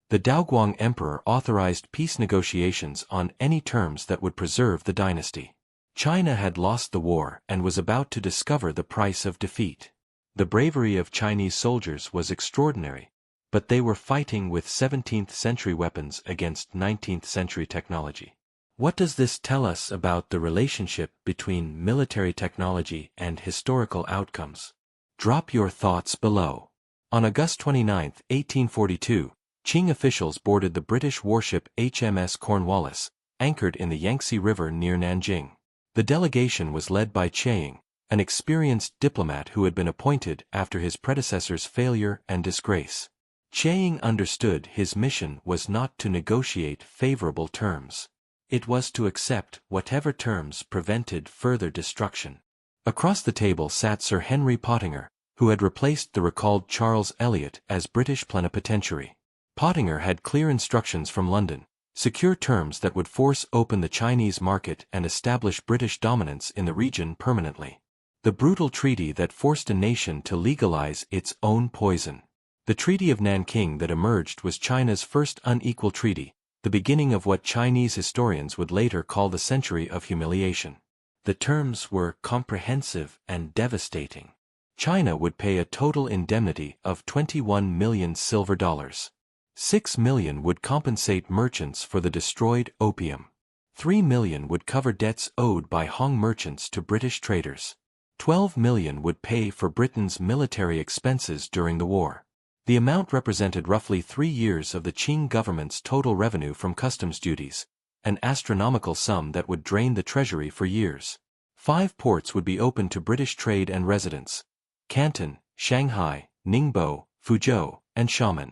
A: The Daoguang Emperor authorized peace negotiations on any terms that would preserve the dynasty. China had lost the war and was about to discover the price of defeat. The bravery of Chinese soldiers was extraordinary, but they were fighting with 17th-century weapons against 19th-century technology. What does this tell us about the relationship between military technology and historical outcomes? Drop your thoughts below. On August 29, 1842, Qing officials boarded the British warship HMS Cornwallis, anchored in the Yangtze River near Nanjing. The delegation was led by Chiang, an experienced diplomat who had been appointed after his predecessor's failure and disgrace. Chiang understood his mission was not to negotiate favorable terms. It was to accept whatever terms prevented further destruction. Across the table sat Sir Henry Pottinger, who had replaced the recalled Charles Elliot as British plenipotentiary. Pottinger had clear instructions from London: secure terms that would force open the Chinese market and establish British dominance in the region permanently. The brutal treaty that forced a nation to legalize its own poison. The Treaty of Nanking that emerged was China's first unequal treaty, the beginning of what Chinese historians would later call the century of humiliation. The terms were comprehensive and devastating. China would pay a total indemnity of 21 million silver dollars. 6 million would compensate merchants for the destroyed opium. 3 million would cover debts owed by Hong merchants to British traders. 12 million would pay for Britain's military expenses during the war. The amount represented roughly 3 years of the Qing government's total revenue from customs duties, an astronomical sum that would drain the treasury for years. 5 ports would be open to British trade and residents: Canton, Shanghai, Ningbo, Fuzhou, and Xiamen.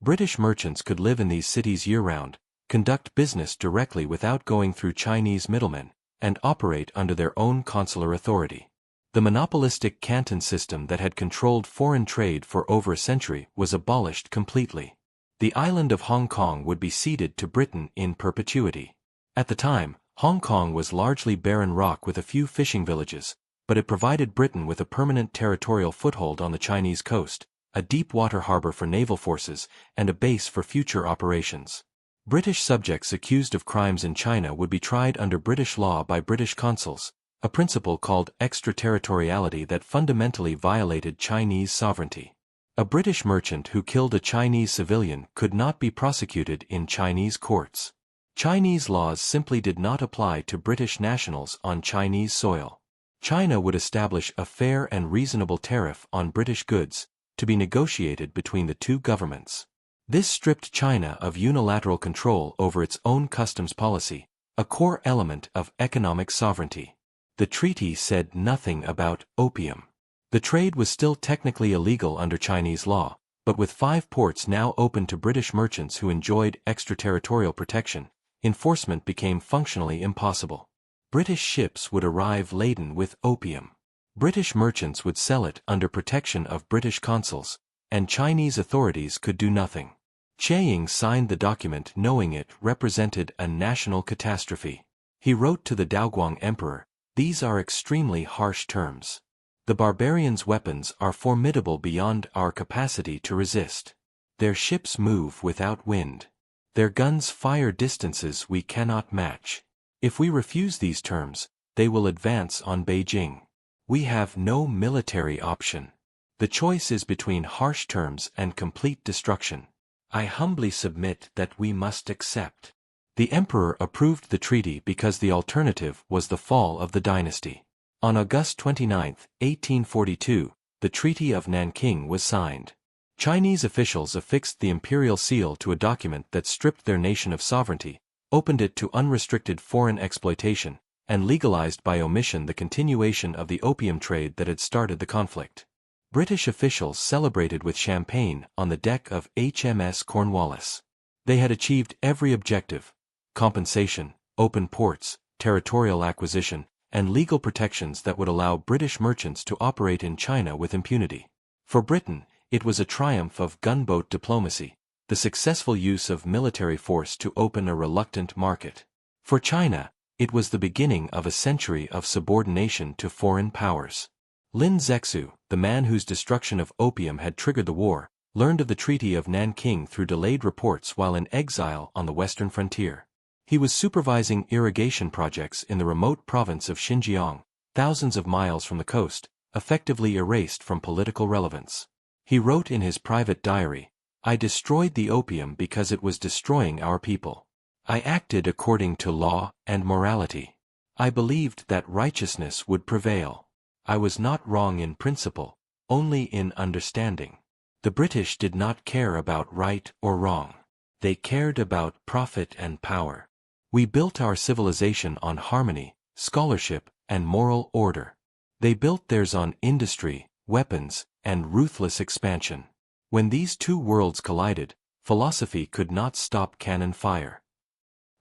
A: British merchants could live in these cities year-round, conduct business directly without going through Chinese middlemen, and operate under their own consular authority. The monopolistic Canton system that had controlled foreign trade for over a century was abolished completely. The island of Hong Kong would be ceded to Britain in perpetuity. At the time, Hong Kong was largely barren rock with a few fishing villages, but it provided Britain with a permanent territorial foothold on the Chinese coast, a deep water harbor for naval forces, and a base for future operations. British subjects accused of crimes in China would be tried under British law by British consuls, a principle called extraterritoriality that fundamentally violated Chinese sovereignty. A British merchant who killed a Chinese civilian could not be prosecuted in Chinese courts. Chinese laws simply did not apply to British nationals on Chinese soil. China would establish a fair and reasonable tariff on British goods, to be negotiated between the two governments. This stripped China of unilateral control over its own customs policy, a core element of economic sovereignty. The treaty said nothing about opium. The trade was still technically illegal under Chinese law, but with 5 ports now open to British merchants who enjoyed extraterritorial protection, enforcement became functionally impossible. British ships would arrive laden with opium. British merchants would sell it under protection of British consuls, and Chinese authorities could do nothing. Chiang signed the document knowing it represented a national catastrophe. He wrote to the Daoguang Emperor, "These are extremely harsh terms. The barbarians' weapons are formidable beyond our capacity to resist. Their ships move without wind. Their guns fire distances we cannot match. If we refuse these terms, they will advance on Beijing. We have no military option. The choice is between harsh terms and complete destruction. I humbly submit that we must accept." The emperor approved the treaty because the alternative was the fall of the dynasty. On August 29, 1842, the Treaty of Nanking was signed. Chinese officials affixed the imperial seal to a document that stripped their nation of sovereignty, opened it to unrestricted foreign exploitation, and legalized by omission the continuation of the opium trade that had started the conflict. British officials celebrated with champagne on the deck of HMS Cornwallis. They had achieved every objective: compensation, open ports, territorial acquisition, and legal protections that would allow British merchants to operate in China with impunity. For Britain, it was a triumph of gunboat diplomacy, the successful use of military force to open a reluctant market. For China, it was the beginning of a century of subordination to foreign powers. Lin Zexu, the man whose destruction of opium had triggered the war, learned of the Treaty of Nanking through delayed reports while in exile on the western frontier. He was supervising irrigation projects in the remote province of Xinjiang, thousands of miles from the coast, effectively erased from political relevance. He wrote in his private diary, "I destroyed the opium because it was destroying our people. I acted according to law and morality. I believed that righteousness would prevail. I was not wrong in principle, only in understanding." The British did not care about right or wrong. They cared about profit and power. We built our civilization on harmony, scholarship, and moral order. They built theirs on industry, weapons, and ruthless expansion. When these two worlds collided, philosophy could not stop cannon fire.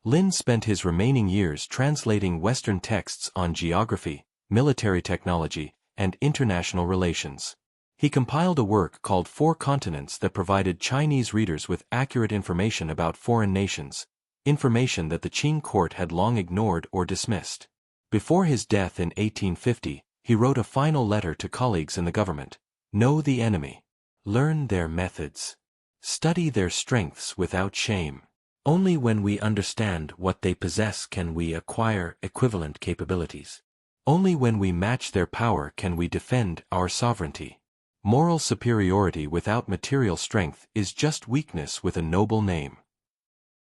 A: Lin spent his remaining years translating Western texts on geography, military technology, and international relations. He compiled a work called Four Continents that provided Chinese readers with accurate information about foreign nations, information that the Qing court had long ignored or dismissed. Before his death in 1850, he wrote a final letter to colleagues in the government. Know the enemy. Learn their methods. Study their strengths without shame. Only when we understand what they possess can we acquire equivalent capabilities. Only when we match their power can we defend our sovereignty. Moral superiority without material strength is just weakness with a noble name.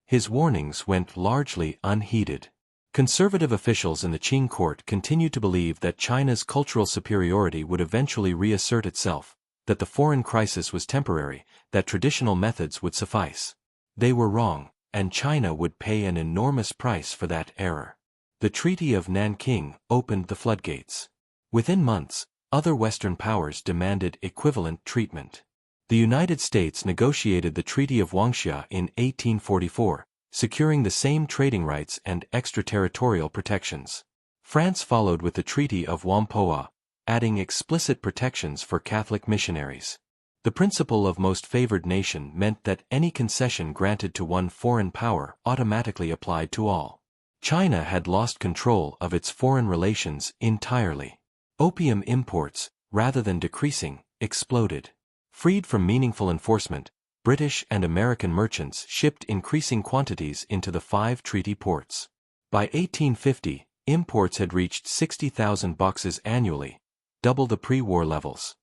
A: His warnings went largely unheeded. Conservative officials in the Qing court continued to believe that China's cultural superiority would eventually reassert itself, that the foreign crisis was temporary, that traditional methods would suffice. They were wrong, and China would pay an enormous price for that error. The Treaty of Nanking opened the floodgates. Within months, other Western powers demanded equivalent treatment. The United States negotiated the Treaty of Huangxia in 1844, securing the same trading rights and extraterritorial protections. France followed with the Treaty of Whampoa, adding explicit protections for Catholic missionaries. The principle of most favored nation meant that any concession granted to one foreign power automatically applied to all. China had lost control of its foreign relations entirely. Opium imports, rather than decreasing, exploded. Freed from meaningful enforcement, British and American merchants shipped increasing quantities into the 5 treaty ports. By 1850, imports had reached 60,000 boxes annually, double the pre-war levels.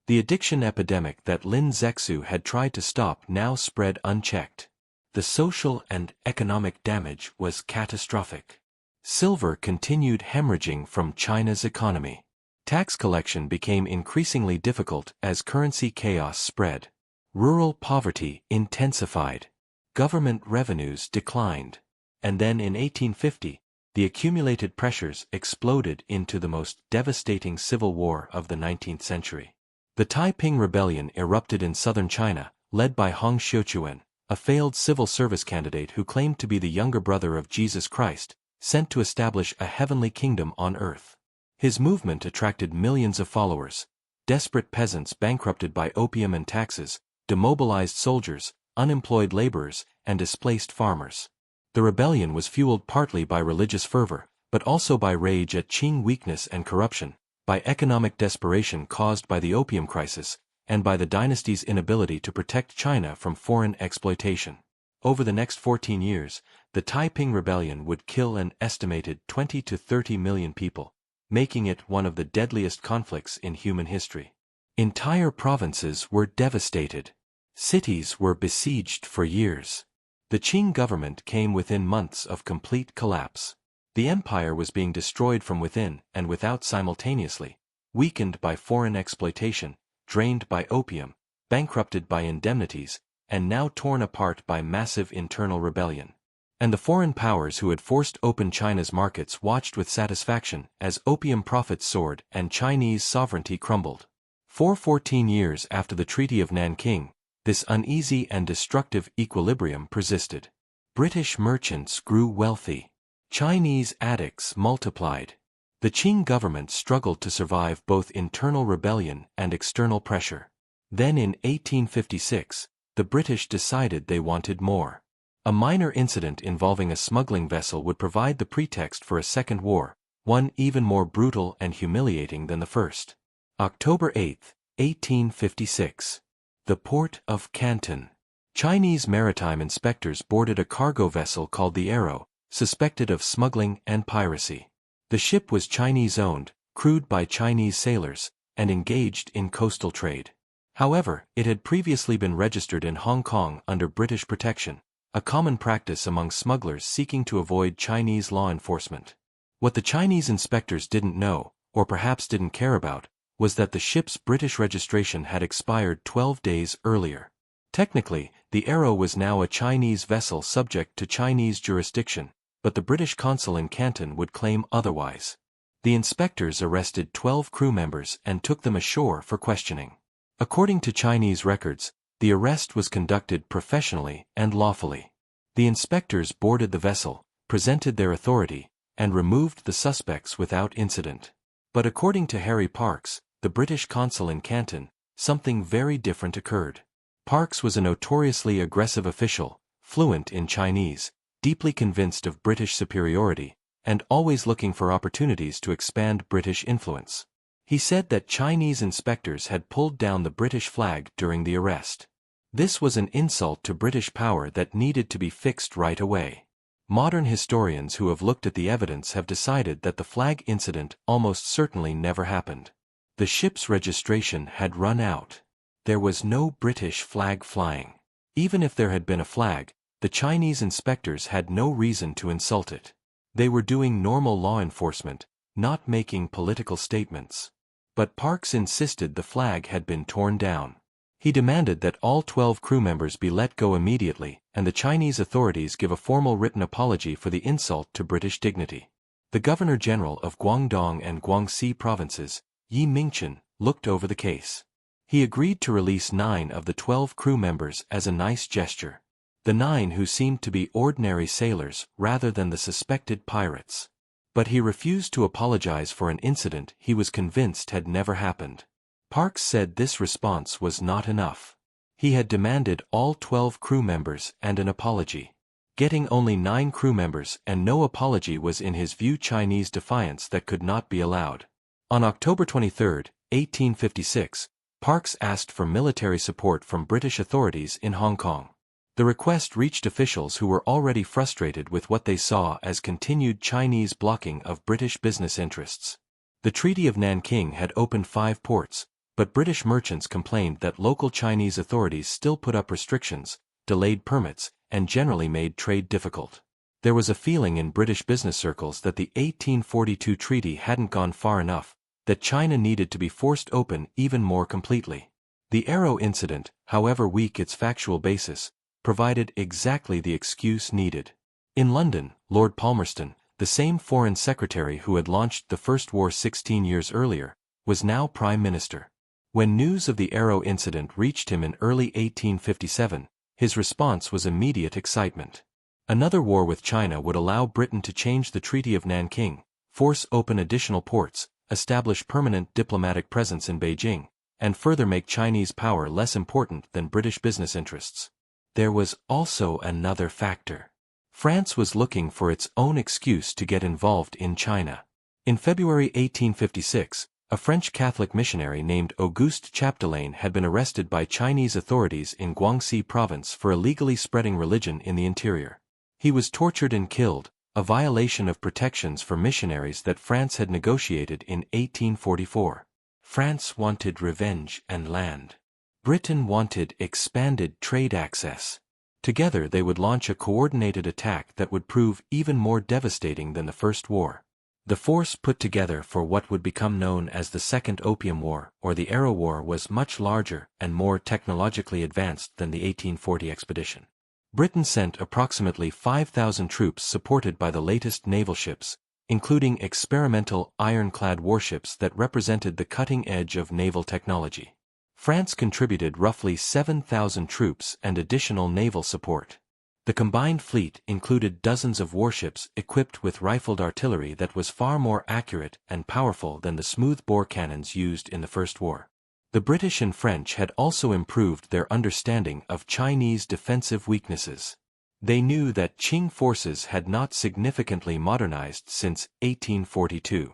A: The addiction epidemic that Lin Zexu had tried to stop now spread unchecked. The social and economic damage was catastrophic. Silver continued hemorrhaging from China's economy. Tax collection became increasingly difficult as currency chaos spread. Rural poverty intensified. Government revenues declined. And then in 1850, the accumulated pressures exploded into the most devastating civil war of the 19th century. The Taiping Rebellion erupted in southern China, led by Hong Xiuquan, a failed civil service candidate who claimed to be the younger brother of Jesus Christ, sent to establish a heavenly kingdom on earth. His movement attracted millions of followers, desperate peasants bankrupted by opium and taxes, demobilized soldiers, unemployed laborers, and displaced farmers. The rebellion was fueled partly by religious fervor, but also by rage at Qing weakness and corruption, by economic desperation caused by the opium crisis, and by the dynasty's inability to protect China from foreign exploitation. Over the next 14 years, the Taiping Rebellion would kill an estimated 20 to 30 million people, making it one of the deadliest conflicts in human history. Entire provinces were devastated. Cities were besieged for years. The Qing government came within months of complete collapse. The empire was being destroyed from within and without simultaneously, weakened by foreign exploitation, drained by opium, bankrupted by indemnities, and now torn apart by massive internal rebellion. And the foreign powers who had forced open China's markets watched with satisfaction as opium profits soared and Chinese sovereignty crumbled. For 14 years after the Treaty of Nanking, this uneasy and destructive equilibrium persisted. British merchants grew wealthy. Chinese addicts multiplied. The Qing government struggled to survive both internal rebellion and external pressure. Then in 1856, the British decided they wanted more. A minor incident involving a smuggling vessel would provide the pretext for a second war, one even more brutal and humiliating than the first. October 8, 1856. The port of Canton. Chinese maritime inspectors boarded a cargo vessel called the Arrow, suspected of smuggling and piracy. The ship was Chinese-owned, crewed by Chinese sailors, and engaged in coastal trade. However, it had previously been registered in Hong Kong under British protection, a common practice among smugglers seeking to avoid Chinese law enforcement. What the Chinese inspectors didn't know, or perhaps didn't care about, was that the ship's British registration had expired 12 days earlier. Technically, the Arrow was now a Chinese vessel subject to Chinese jurisdiction, but the British consul in Canton would claim otherwise. The inspectors arrested 12 crew members and took them ashore for questioning. According to Chinese records, the arrest was conducted professionally and lawfully. The inspectors boarded the vessel, presented their authority, and removed the suspects without incident. But according to Harry Parkes, the British consul in Canton, something very different occurred. Parkes was a notoriously aggressive official, fluent in Chinese, deeply convinced of British superiority, and always looking for opportunities to expand British influence. He said that Chinese inspectors had pulled down the British flag during the arrest. This was an insult to British power that needed to be fixed right away. Modern historians who have looked at the evidence have decided that the flag incident almost certainly never happened. The ship's registration had run out. There was no British flag flying. Even if there had been a flag, the Chinese inspectors had no reason to insult it. They were doing normal law enforcement, not making political statements. But Parkes insisted the flag had been torn down. He demanded that all 12 crew members be let go immediately, and the Chinese authorities give a formal written apology for the insult to British dignity. The Governor-General of Guangdong and Guangxi provinces, Yi Mingchen, looked over the case. He agreed to release 9 of the 12 crew members as a nice gesture. The 9 who seemed to be ordinary sailors rather than the suspected pirates. But he refused to apologize for an incident he was convinced had never happened. Parkes said this response was not enough. He had demanded all 12 crew members and an apology. Getting only 9 crew members and no apology was in his view Chinese defiance that could not be allowed. On October 23, 1856, Parkes asked for military support from British authorities in Hong Kong. The request reached officials who were already frustrated with what they saw as continued Chinese blocking of British business interests. The Treaty of Nanking had opened 5 ports, but British merchants complained that local Chinese authorities still put up restrictions, delayed permits, and generally made trade difficult. There was a feeling in British business circles that the 1842 treaty hadn't gone far enough, that China needed to be forced open even more completely. The Arrow incident, however weak its factual basis, provided exactly the excuse needed. In London, Lord Palmerston, the same Foreign Secretary who had launched the First War 16 years earlier, was now Prime Minister. When news of the Arrow incident reached him in early 1857, his response was immediate excitement. Another war with China would allow Britain to change the Treaty of Nanking, force open additional ports, establish permanent diplomatic presence in Beijing, and further make Chinese power less important than British business interests. There was also another factor. France was looking for its own excuse to get involved in China. In February 1856, a French Catholic missionary named Auguste Chapdelaine had been arrested by Chinese authorities in Guangxi province for illegally spreading religion in the interior. He was tortured and killed, a violation of protections for missionaries that France had negotiated in 1844. France wanted revenge and land. Britain wanted expanded trade access. Together they would launch a coordinated attack that would prove even more devastating than the First War. The force put together for what would become known as the Second Opium War or the Arrow War was much larger and more technologically advanced than the 1840 expedition. Britain sent approximately 5,000 troops supported by the latest naval ships, including experimental ironclad warships that represented the cutting edge of naval technology. France contributed roughly 7,000 troops and additional naval support. The combined fleet included dozens of warships equipped with rifled artillery that was far more accurate and powerful than the smoothbore cannons used in the First War. The British and French had also improved their understanding of Chinese defensive weaknesses. They knew that Qing forces had not significantly modernized since 1842.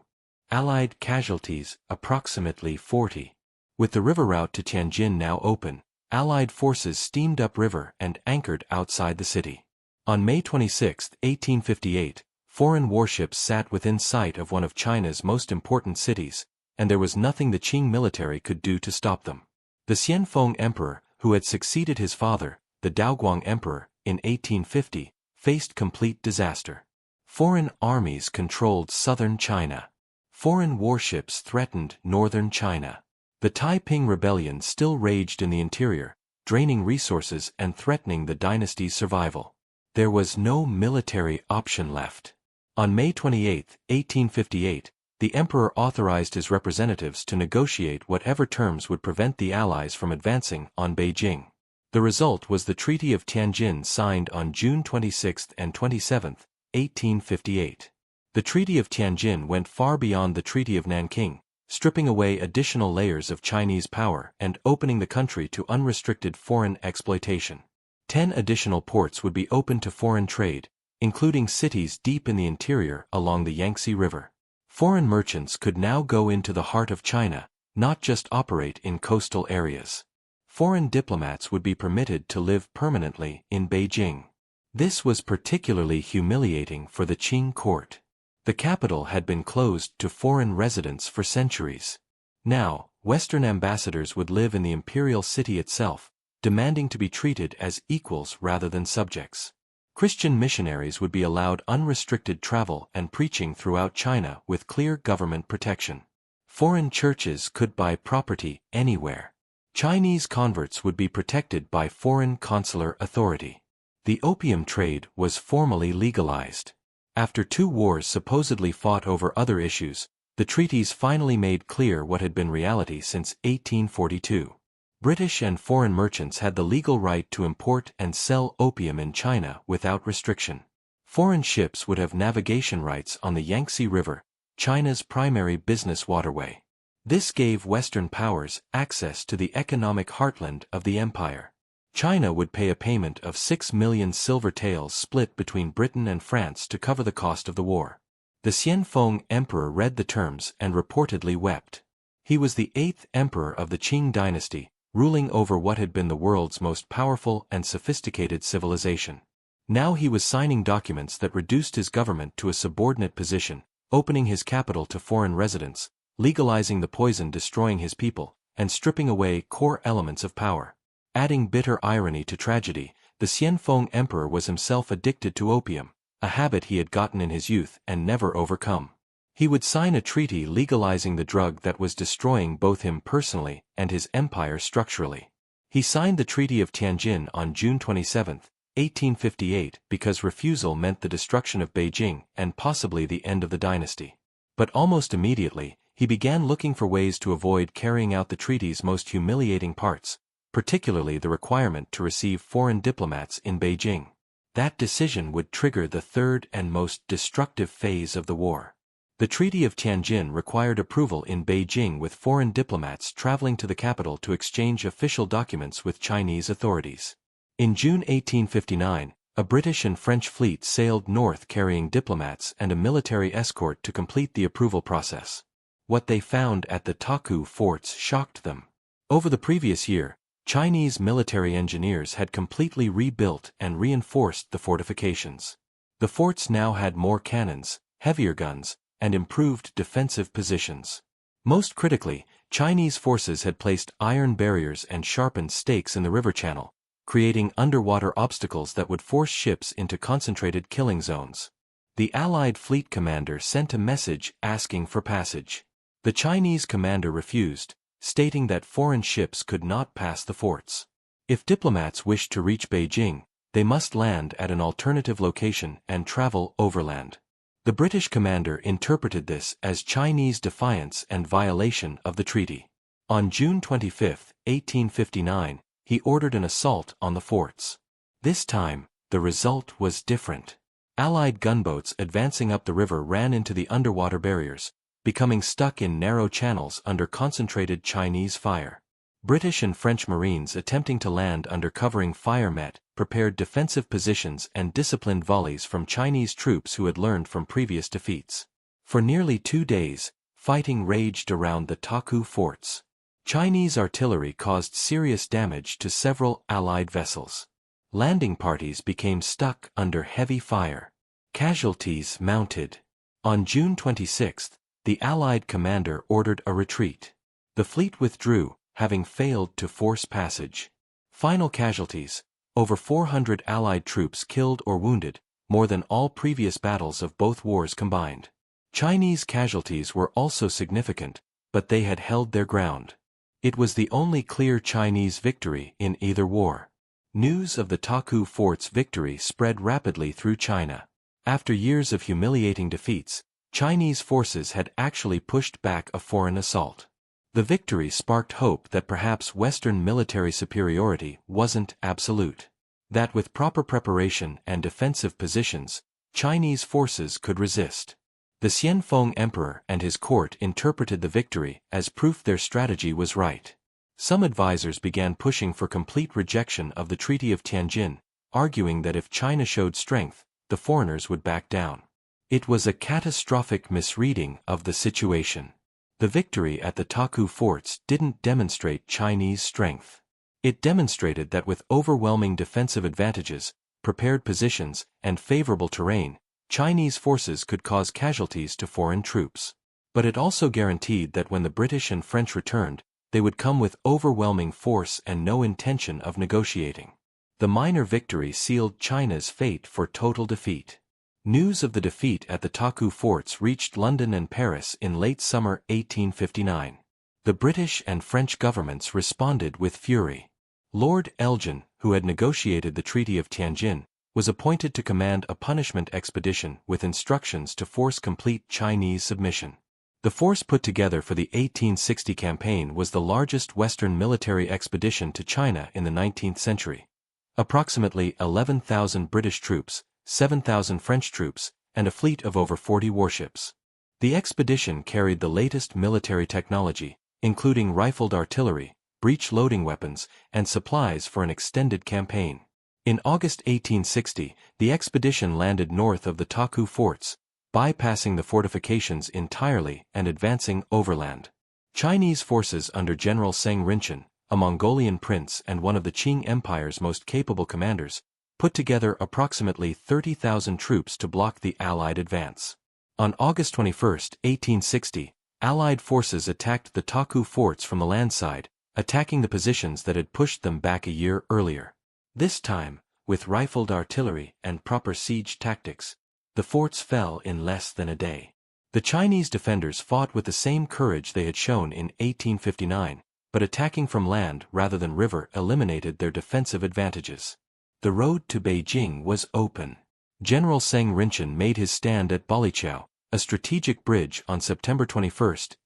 A: Allied casualties, approximately 40. With the river route to Tianjin now open, Allied forces steamed upriver and anchored outside the city. On May 26, 1858, foreign warships sat within sight of one of China's most important cities, and there was nothing the Qing military could do to stop them. The Xianfeng Emperor, who had succeeded his father, the Daoguang Emperor, in 1850, faced complete disaster. Foreign armies controlled southern China. Foreign warships threatened northern China. The Taiping Rebellion still raged in the interior, draining resources and threatening the dynasty's survival. There was no military option left. On May 28, 1858, the emperor authorized his representatives to negotiate whatever terms would prevent the Allies from advancing on Beijing. The result was the Treaty of Tianjin signed on June 26 and 27, 1858. The Treaty of Tianjin went far beyond the Treaty of Nanking, stripping away additional layers of Chinese power and opening the country to unrestricted foreign exploitation. 10 additional ports would be open to foreign trade, including cities deep in the interior along the Yangtze River. Foreign merchants could now go into the heart of China, not just operate in coastal areas. Foreign diplomats would be permitted to live permanently in Beijing. This was particularly humiliating for the Qing court. The capital had been closed to foreign residents for centuries. Now, Western ambassadors would live in the imperial city itself, demanding to be treated as equals rather than subjects. Christian missionaries would be allowed unrestricted travel and preaching throughout China with clear government protection. Foreign churches could buy property anywhere. Chinese converts would be protected by foreign consular authority. The opium trade was formally legalized. After 2 wars supposedly fought over other issues, the treaties finally made clear what had been reality since 1842. British and foreign merchants had the legal right to import and sell opium in China without restriction. Foreign ships would have navigation rights on the Yangtze River, China's primary business waterway. This gave Western powers access to the economic heartland of the empire. China would pay a payment of 6 million silver taels split between Britain and France to cover the cost of the war. The Xianfeng emperor read the terms and reportedly wept. He was the 8th emperor of the Qing dynasty, ruling over what had been the world's most powerful and sophisticated civilization. Now he was signing documents that reduced his government to a subordinate position, opening his capital to foreign residents, legalizing the poison destroying his people, and stripping away core elements of power. Adding bitter irony to tragedy, the Xianfeng emperor was himself addicted to opium, a habit he had gotten in his youth and never overcome. He would sign a treaty legalizing the drug that was destroying both him personally and his empire structurally. He signed the Treaty of Tianjin on June 27, 1858, because refusal meant the destruction of Beijing and possibly the end of the dynasty. But almost immediately, he began looking for ways to avoid carrying out the treaty's most humiliating parts, particularly the requirement to receive foreign diplomats in Beijing. That decision would trigger the third and most destructive phase of the war. The Treaty of Tianjin required approval in Beijing with foreign diplomats traveling to the capital to exchange official documents with Chinese authorities. In June 1859, a British and French fleet sailed north carrying diplomats and a military escort to complete the approval process. What they found at the Taku forts shocked them. Over the previous year, Chinese military engineers had completely rebuilt and reinforced the fortifications. The forts now had more cannons, heavier guns, and improved defensive positions. Most critically, Chinese forces had placed iron barriers and sharpened stakes in the river channel, creating underwater obstacles that would force ships into concentrated killing zones. The Allied fleet commander sent a message asking for passage. The Chinese commander refused, stating that foreign ships could not pass the forts. If diplomats wished to reach Beijing, they must land at an alternative location and travel overland. The British commander interpreted this as Chinese defiance and violation of the treaty. On June 25, 1859, he ordered an assault on the forts. This time, the result was different. Allied gunboats advancing up the river ran into the underwater barriers, becoming stuck in narrow channels under concentrated Chinese fire. British and French Marines attempting to land under covering fire met, prepared defensive positions and disciplined volleys from Chinese troops who had learned from previous defeats. For nearly 2 days, fighting raged around the Taku forts. Chinese artillery caused serious damage to several Allied vessels. Landing parties became stuck under heavy fire. Casualties mounted. On June 26, the Allied commander ordered a retreat. The fleet withdrew, having failed to force passage. Final casualties: over 400 Allied troops killed or wounded, more than all previous battles of both wars combined. Chinese casualties were also significant, but they had held their ground. It was the only clear Chinese victory in either war. News of the Taku Fort's victory spread rapidly through China. After years of humiliating defeats, Chinese forces had actually pushed back a foreign assault. The victory sparked hope that perhaps Western military superiority wasn't absolute. That with proper preparation and defensive positions, Chinese forces could resist. The Xianfeng Emperor and his court interpreted the victory as proof their strategy was right. Some advisors began pushing for complete rejection of the Treaty of Tianjin, arguing that if China showed strength, the foreigners would back down. It was a catastrophic misreading of the situation. The victory at the Taku forts didn't demonstrate Chinese strength. It demonstrated that with overwhelming defensive advantages, prepared positions, and favorable terrain, Chinese forces could cause casualties to foreign troops. But it also guaranteed that when the British and French returned, they would come with overwhelming force and no intention of negotiating. The minor victory sealed China's fate for total defeat. News of the defeat at the Taku forts reached London and Paris in late summer 1859. The British and French governments responded with fury. Lord Elgin, who had negotiated the Treaty of Tianjin, was appointed to command a punishment expedition with instructions to force complete Chinese submission. The force put together for the 1860 campaign was the largest Western military expedition to China in the 19th century. Approximately 11,000 British troops, 7,000 French troops, and a fleet of over 40 warships. The expedition carried the latest military technology, including rifled artillery, breech-loading weapons, and supplies for an extended campaign. In August 1860, the expedition landed north of the Taku forts, bypassing the fortifications entirely and advancing overland. Chinese forces under General Seng Rinchen, a Mongolian prince and one of the Qing Empire's most capable commanders, put together approximately 30,000 troops to block the Allied advance. On August 21, 1860, Allied forces attacked the Taku forts from the land side, attacking the positions that had pushed them back a year earlier. This time, with rifled artillery and proper siege tactics, the forts fell in less than a day. The Chinese defenders fought with the same courage they had shown in 1859, but attacking from land rather than river eliminated their defensive advantages. The road to Beijing was open. General Seng Rinchen made his stand at Balichao, a strategic bridge, on September 21,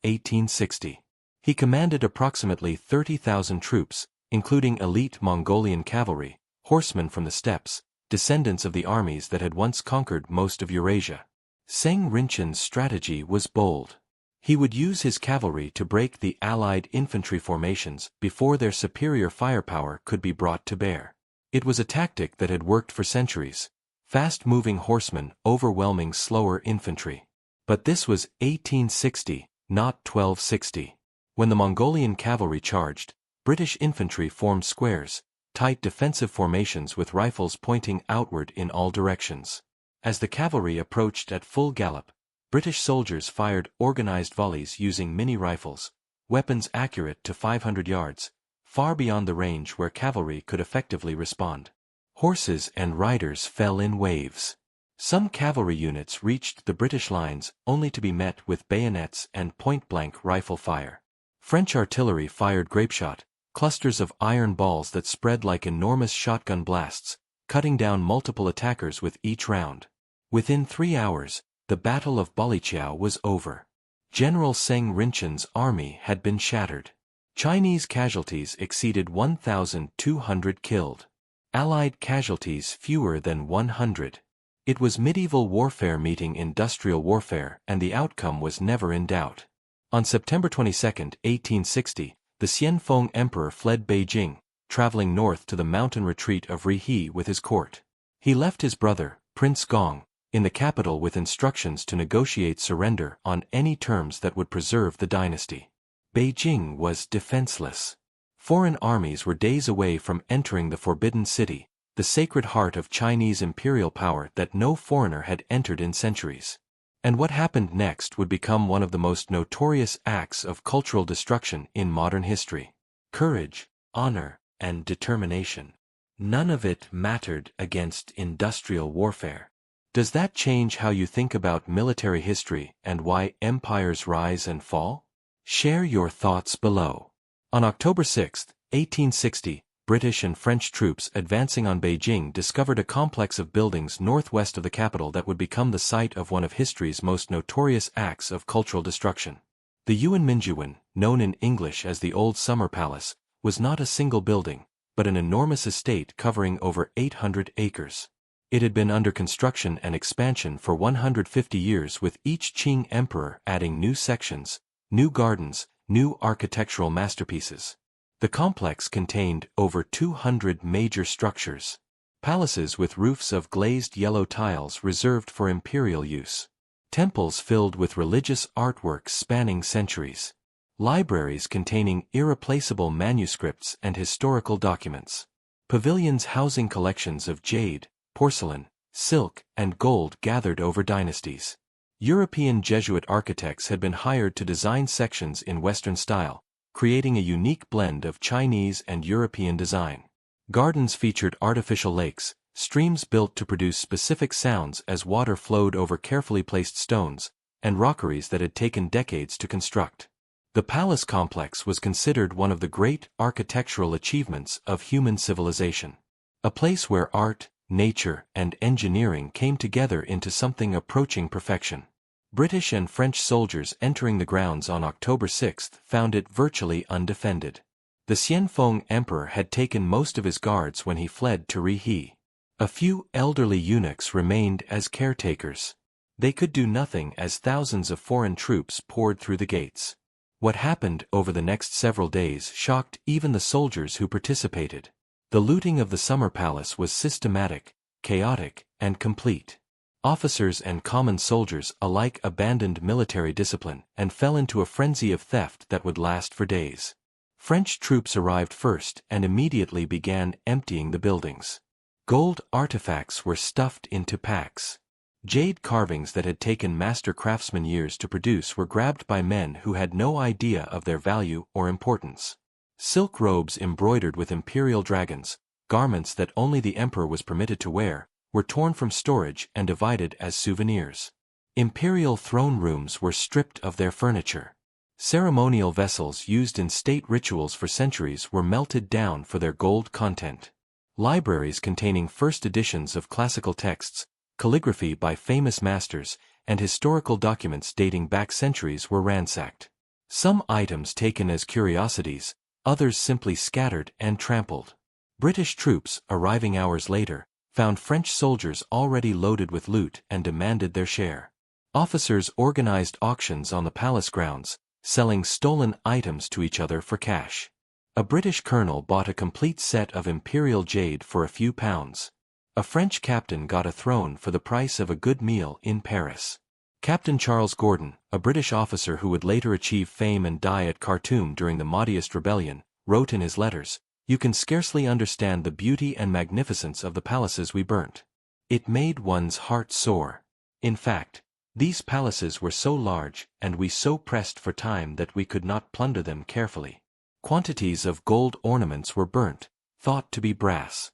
A: 1860. He commanded approximately 30,000 troops, including elite Mongolian cavalry, horsemen from the steppes, descendants of the armies that had once conquered most of Eurasia. Seng Rinchen's strategy was bold. He would use his cavalry to break the Allied infantry formations before their superior firepower could be brought to bear. It was a tactic that had worked for centuries: fast-moving horsemen overwhelming slower infantry. But this was 1860, not 1260. When the Mongolian cavalry charged, British infantry formed squares, tight defensive formations with rifles pointing outward in all directions. As the cavalry approached at full gallop, British soldiers fired organized volleys using mini-rifles, weapons accurate to 500 yards, far beyond the range where cavalry could effectively respond. Horses and riders fell in waves. Some cavalry units reached the British lines only to be met with bayonets and point-blank rifle fire. French artillery fired grapeshot, clusters of iron balls that spread like enormous shotgun blasts, cutting down multiple attackers with each round. Within 3 hours, the Battle of Balichao was over. General Seng Rinchen's army had been shattered. Chinese casualties exceeded 1,200 killed. Allied casualties fewer than 100. It was medieval warfare meeting industrial warfare, and the outcome was never in doubt. On September 22, 1860, the Xianfeng Emperor fled Beijing, traveling north to the mountain retreat of Rihe with his court. He left his brother, Prince Gong, in the capital with instructions to negotiate surrender on any terms that would preserve the dynasty. Beijing was defenseless. Foreign armies were days away from entering the Forbidden City, the sacred heart of Chinese imperial power that no foreigner had entered in centuries. And what happened next would become one of the most notorious acts of cultural destruction in modern history. Courage, honor, and determination. None of it mattered against industrial warfare. Does that change how you think about military history and why empires rise and fall? Share your thoughts below. On October 6, 1860, British and French troops advancing on Beijing discovered a complex of buildings northwest of the capital that would become the site of one of history's most notorious acts of cultural destruction. The Yuanminjuan, known in English as the Old Summer Palace, was not a single building, but an enormous estate covering over 800 acres. It had been under construction and expansion for 150 years, with each Qing emperor adding new sections, new gardens, new architectural masterpieces. The complex contained over 200 major structures. Palaces with roofs of glazed yellow tiles reserved for imperial use. Temples filled with religious artworks spanning centuries. Libraries containing irreplaceable manuscripts and historical documents. Pavilions housing collections of jade, porcelain, silk, and gold gathered over dynasties. European Jesuit architects had been hired to design sections in Western style, creating a unique blend of Chinese and European design. Gardens featured artificial lakes, streams built to produce specific sounds as water flowed over carefully placed stones, and rockeries that had taken decades to construct. The palace complex was considered one of the great architectural achievements of human civilization. A place where art, nature, and engineering came together into something approaching perfection. British and French soldiers entering the grounds on October 6 found it virtually undefended. The Xianfeng emperor had taken most of his guards when he fled to Rihe. A few elderly eunuchs remained as caretakers. They could do nothing as thousands of foreign troops poured through the gates. What happened over the next several days shocked even the soldiers who participated. The looting of the Summer Palace was systematic, chaotic, and complete. Officers and common soldiers alike abandoned military discipline and fell into a frenzy of theft that would last for days. French troops arrived first and immediately began emptying the buildings. Gold artifacts were stuffed into packs. Jade carvings that had taken master craftsmen years to produce were grabbed by men who had no idea of their value or importance. Silk robes embroidered with imperial dragons, garments that only the emperor was permitted to wear, were torn from storage and divided as souvenirs. Imperial throne rooms were stripped of their furniture. Ceremonial vessels used in state rituals for centuries were melted down for their gold content. Libraries containing first editions of classical texts, calligraphy by famous masters, and historical documents dating back centuries were ransacked. Some items taken as curiosities, others simply scattered and trampled. British troops, arriving hours later, found French soldiers already loaded with loot and demanded their share. Officers organized auctions on the palace grounds, selling stolen items to each other for cash. A British colonel bought a complete set of imperial jade for a few pounds. A French captain got a throne for the price of a good meal in Paris. Captain Charles Gordon, a British officer who would later achieve fame and die at Khartoum during the Mahdist rebellion, wrote in his letters, "You can scarcely understand the beauty and magnificence of the palaces we burnt. It made one's heart soar. In fact, these palaces were so large and we so pressed for time that we could not plunder them carefully. Quantities of gold ornaments were burnt, thought to be brass."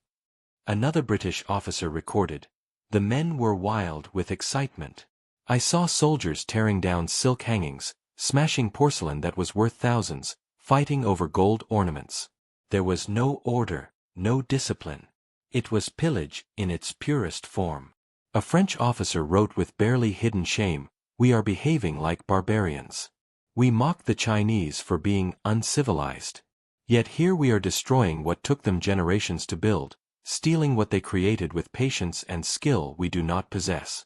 A: Another British officer recorded, "The men were wild with excitement. I saw soldiers tearing down silk hangings, smashing porcelain that was worth thousands, fighting over gold ornaments. There was no order, no discipline. It was pillage in its purest form." A French officer wrote with barely hidden shame, "We are behaving like barbarians. We mock the Chinese for being uncivilized. Yet here we are destroying what took them generations to build, stealing what they created with patience and skill we do not possess."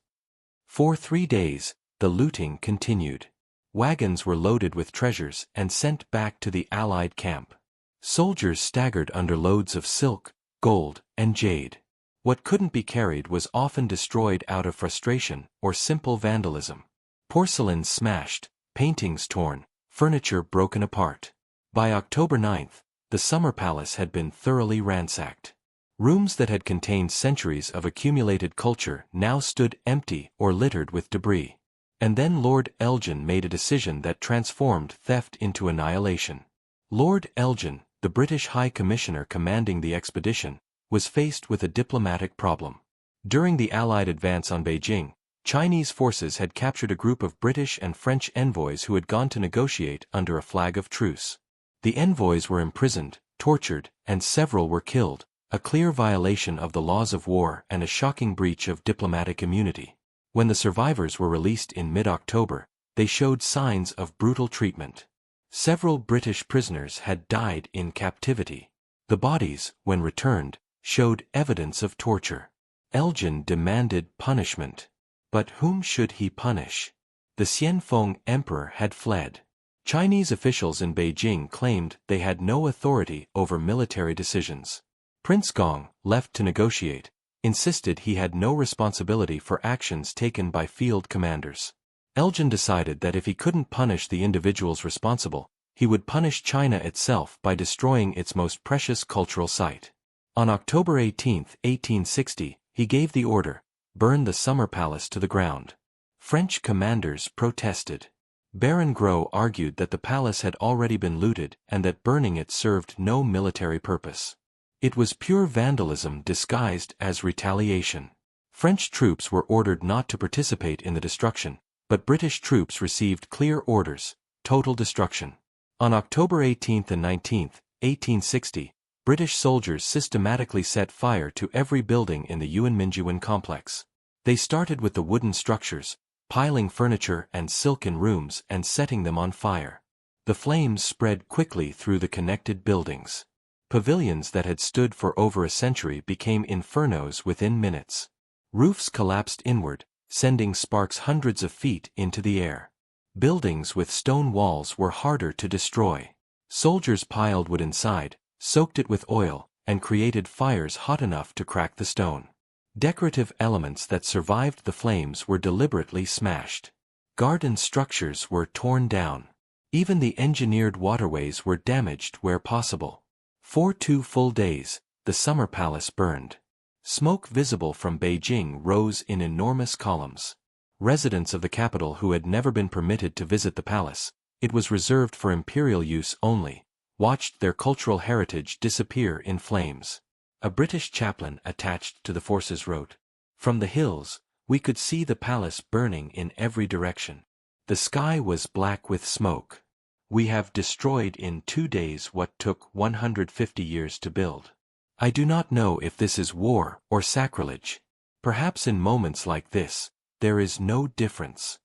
A: For 3 days, the looting continued. Wagons were loaded with treasures and sent back to the Allied camp. Soldiers staggered under loads of silk, gold, and jade. What couldn't be carried was often destroyed out of frustration or simple vandalism. Porcelain smashed, paintings torn, furniture broken apart. By October 9, the Summer Palace had been thoroughly ransacked. Rooms that had contained centuries of accumulated culture now stood empty or littered with debris. And then Lord Elgin made a decision that transformed theft into annihilation. Lord Elgin, the British High Commissioner commanding the expedition, was faced with a diplomatic problem. During the Allied advance on Beijing, Chinese forces had captured a group of British and French envoys who had gone to negotiate under a flag of truce. The envoys were imprisoned, tortured, and several were killed, a clear violation of the laws of war and a shocking breach of diplomatic immunity. When the survivors were released in mid-October, they showed signs of brutal treatment. Several British prisoners had died in captivity. The bodies, when returned, showed evidence of torture. Elgin demanded punishment. But whom should he punish? The Xianfeng emperor had fled. Chinese officials in Beijing claimed they had no authority over military decisions. Prince Gong, left to negotiate, insisted he had no responsibility for actions taken by field commanders. Elgin decided that if he couldn't punish the individuals responsible, he would punish China itself by destroying its most precious cultural site. On October 18, 1860, he gave the order, "Burn the Summer Palace to the ground." French commanders protested. Baron Gros argued that the palace had already been looted and that burning it served no military purpose. It was pure vandalism disguised as retaliation. French troops were ordered not to participate in the destruction, but British troops received clear orders: total destruction. On October 18 and 19, 1860, British soldiers systematically set fire to every building in the Yuanminjuan complex. They started with the wooden structures, piling furniture and silken rooms and setting them on fire. The flames spread quickly through the connected buildings. Pavilions that had stood for over a century became infernos within minutes. Roofs collapsed inward, sending sparks hundreds of feet into the air. Buildings with stone walls were harder to destroy. Soldiers piled wood inside, soaked it with oil, and created fires hot enough to crack the stone. Decorative elements that survived the flames were deliberately smashed. Garden structures were torn down. Even the engineered waterways were damaged where possible. For 2 full days, the Summer Palace burned. Smoke visible from Beijing rose in enormous columns. Residents of the capital who had never been permitted to visit the palace, it was reserved for imperial use only, watched their cultural heritage disappear in flames. A British chaplain attached to the forces wrote, "From the hills, we could see the palace burning in every direction. The sky was black with smoke. We have destroyed in 2 days what took 150 years to build. I do not know if this is war or sacrilege. Perhaps in moments like this, there is no difference."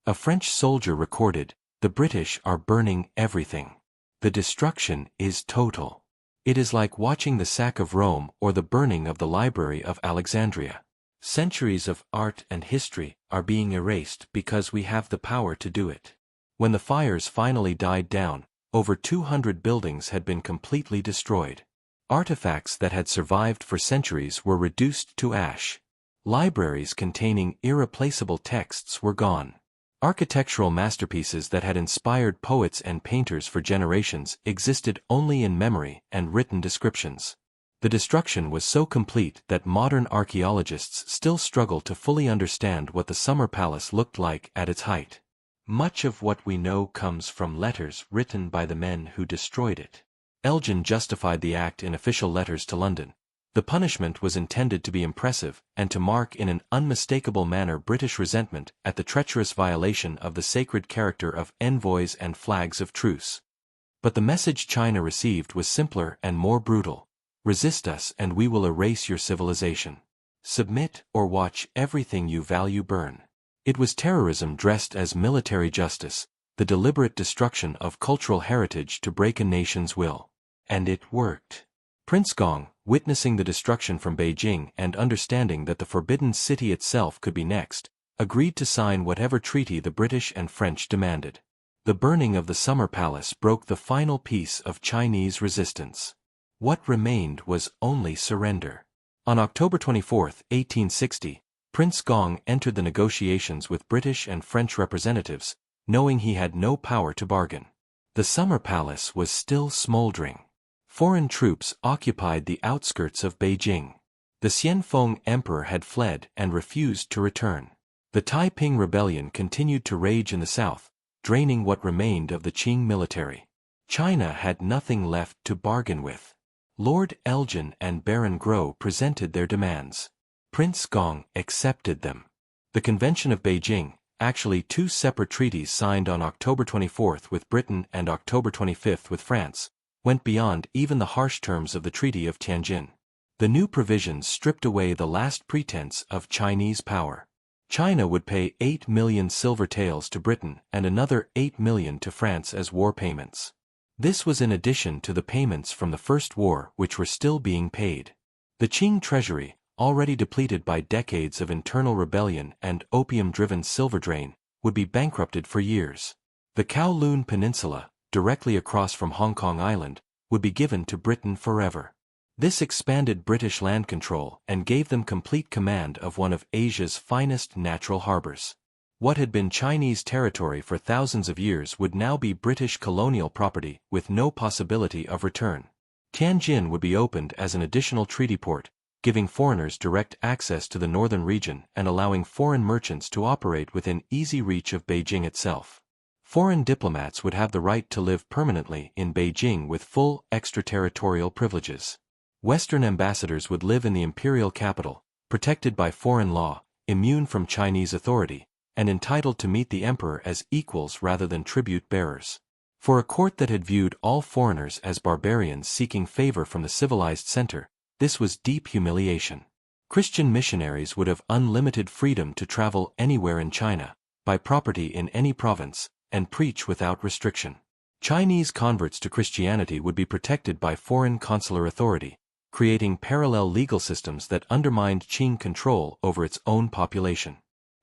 A: A French soldier recorded, "The British are burning everything. The destruction is total. It is like watching the sack of Rome or the burning of the Library of Alexandria. Centuries of art and history are being erased because we have the power to do it." When the fires finally died down, over 200 buildings had been completely destroyed. Artifacts that had survived for centuries were reduced to ash. Libraries containing irreplaceable texts were gone. Architectural masterpieces that had inspired poets and painters for generations existed only in memory and written descriptions. The destruction was so complete that modern archaeologists still struggle to fully understand what the Summer Palace looked like at its height. Much of what we know comes from letters written by the men who destroyed it. Elgin justified the act in official letters to London. The punishment was intended to be impressive and to mark in an unmistakable manner British resentment at the treacherous violation of the sacred character of envoys and flags of truce. But the message China received was simpler and more brutal. Resist us and we will erase your civilization. Submit or watch everything you value burn. It was terrorism dressed as military justice, the deliberate destruction of cultural heritage to break a nation's will. And it worked. Prince Gong, witnessing the destruction from Beijing and understanding that the Forbidden City itself could be next, agreed to sign whatever treaty the British and French demanded. The burning of the Summer Palace broke the final piece of Chinese resistance. What remained was only surrender. On October 24, 1860, Prince Gong entered the negotiations with British and French representatives, knowing he had no power to bargain. The Summer Palace was still smoldering. Foreign troops occupied the outskirts of Beijing. The Xianfeng emperor had fled and refused to return. The Taiping rebellion continued to rage in the south, draining what remained of the Qing military. China had nothing left to bargain with. Lord Elgin and Baron Gros presented their demands. Prince Gong accepted them. The Convention of Beijing, actually 2 separate treaties signed on October 24 with Britain and October 25 with France, went beyond even the harsh terms of the Treaty of Tianjin. The new provisions stripped away the last pretense of Chinese power. China would pay 8 million silver taels to Britain and another 8 million to France as war payments. This was in addition to the payments from the First War which were still being paid. The Qing treasury, already depleted by decades of internal rebellion and opium-driven silver drain, would be bankrupted for years. The Kowloon Peninsula, directly across from Hong Kong Island, would be given to Britain forever. This expanded British land control and gave them complete command of one of Asia's finest natural harbors. What had been Chinese territory for thousands of years would now be British colonial property with no possibility of return. Tianjin would be opened as an additional treaty port, giving foreigners direct access to the northern region and allowing foreign merchants to operate within easy reach of Beijing itself. Foreign diplomats would have the right to live permanently in Beijing with full extraterritorial privileges. Western ambassadors would live in the imperial capital, protected by foreign law, immune from Chinese authority, and entitled to meet the emperor as equals rather than tribute-bearers. For a court that had viewed all foreigners as barbarians seeking favor from the civilized center, this was deep humiliation. Christian missionaries would have unlimited freedom to travel anywhere in China, buy property in any province, and preach without restriction. Chinese converts to Christianity would be protected by foreign consular authority, creating parallel legal systems that undermined Qing control over its own population.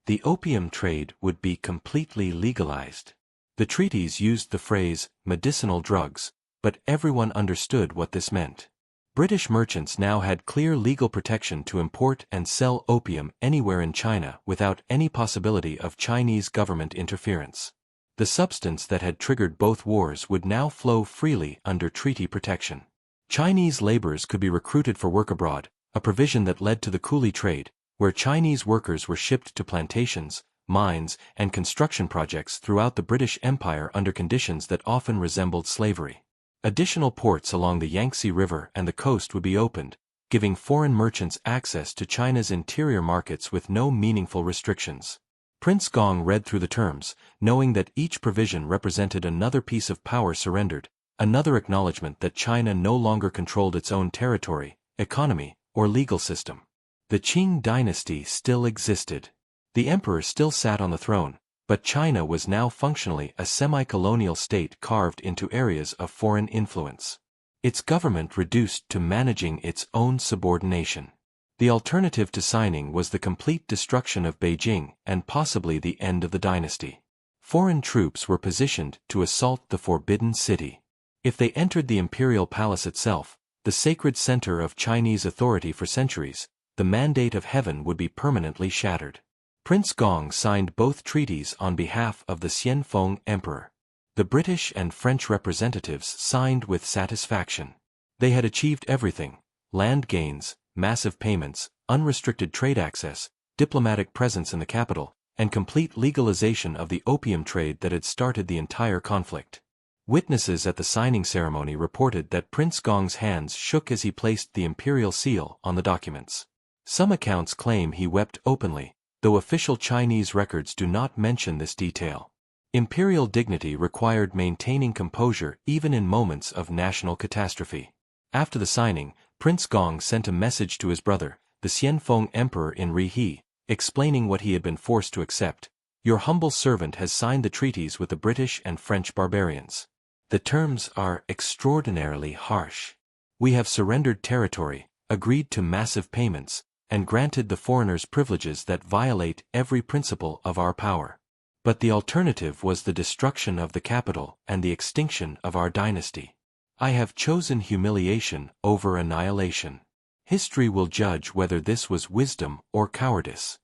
A: The opium trade would be completely legalized. The treaties used the phrase, medicinal drugs, but everyone understood what this meant. British merchants now had clear legal protection to import and sell opium anywhere in China without any possibility of Chinese government interference. The substance that had triggered both wars would now flow freely under treaty protection. Chinese laborers could be recruited for work abroad, a provision that led to the coolie trade, where Chinese workers were shipped to plantations, mines, and construction projects throughout the British Empire under conditions that often resembled slavery. Additional ports along the Yangtze River and the coast would be opened, giving foreign merchants access to China's interior markets with no meaningful restrictions. Prince Gong read through the terms, knowing that each provision represented another piece of power surrendered, another acknowledgement that China no longer controlled its own territory, economy, or legal system. The Qing dynasty still existed. The emperor still sat on the throne, but China was now functionally a semi-colonial state carved into areas of foreign influence. Its government reduced to managing its own subordination. The alternative to signing was the complete destruction of Beijing and possibly the end of the dynasty. Foreign troops were positioned to assault the Forbidden City. If they entered the imperial palace itself, the sacred center of Chinese authority for centuries, the mandate of heaven would be permanently shattered. Prince Gong signed both treaties on behalf of the Xianfeng Emperor. The British and French representatives signed with satisfaction. They had achieved everything: land gains, massive payments, unrestricted trade access, diplomatic presence in the capital, and complete legalization of the opium trade that had started the entire conflict. Witnesses at the signing ceremony reported that Prince Gong's hands shook as he placed the imperial seal on the documents. Some accounts claim he wept openly, though official Chinese records do not mention this detail. Imperial dignity required maintaining composure even in moments of national catastrophe. After the signing, Prince Gong sent a message to his brother, the Xianfeng Emperor in Rihe, explaining what he had been forced to accept. "Your humble servant has signed the treaties with the British and French barbarians. The terms are extraordinarily harsh. We have surrendered territory, agreed to massive payments, and granted the foreigners privileges that violate every principle of our power. But the alternative was the destruction of the capital and the extinction of our dynasty. I have chosen humiliation over annihilation. History will judge whether this was wisdom or cowardice."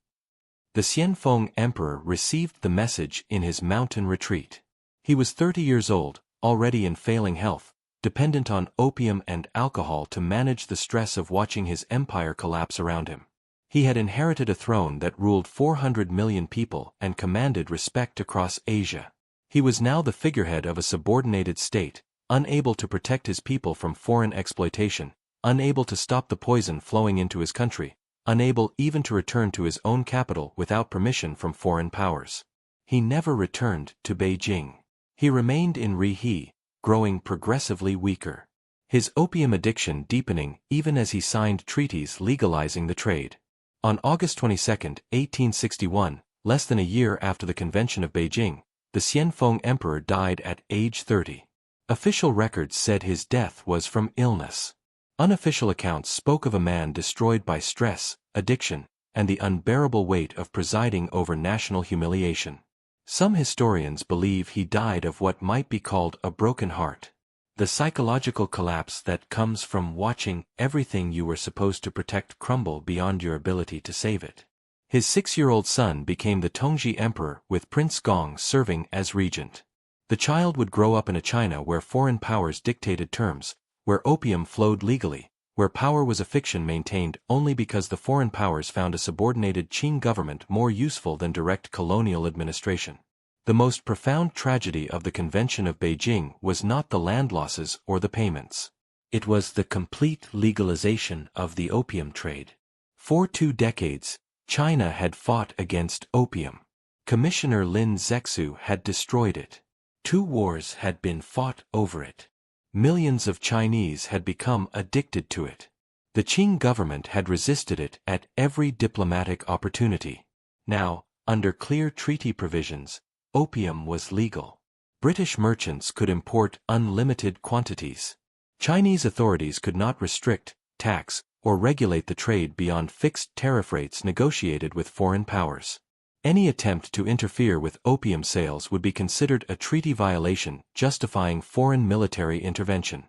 A: The Xianfeng Emperor received the message in his mountain retreat. He was 30 years old, already in failing health, dependent on opium and alcohol to manage the stress of watching his empire collapse around him. He had inherited a throne that ruled 400 million people and commanded respect across Asia. He was now the figurehead of a subordinated state, unable to protect his people from foreign exploitation, unable to stop the poison flowing into his country, unable even to return to his own capital without permission from foreign powers. He never returned to Beijing. He remained in Rihe, growing progressively weaker. His opium addiction deepening even as he signed treaties legalizing the trade. On August 22, 1861, less than a year after the Convention of Beijing, the Xianfeng Emperor died at age 30. Official records said his death was from illness. Unofficial accounts spoke of a man destroyed by stress, addiction, and the unbearable weight of presiding over national humiliation. Some historians believe he died of what might be called a broken heart. The psychological collapse that comes from watching everything you were supposed to protect crumble beyond your ability to save it. His 6-year-old son became the Tongji Emperor, with Prince Gong serving as regent. The child would grow up in a China where foreign powers dictated terms, where opium flowed legally, where power was a fiction maintained only because the foreign powers found a subordinated Qing government more useful than direct colonial administration. The most profound tragedy of the Convention of Beijing was not the land losses or the payments. It was the complete legalization of the opium trade. For 2 decades, China had fought against opium. Commissioner Lin Zexu had destroyed it. 2 wars had been fought over it. Millions of Chinese had become addicted to it. The Qing government had resisted it at every diplomatic opportunity. Now, under clear treaty provisions, opium was legal. British merchants could import unlimited quantities. Chinese authorities could not restrict, tax, or regulate the trade beyond fixed tariff rates negotiated with foreign powers. Any attempt to interfere with opium sales would be considered a treaty violation justifying foreign military intervention.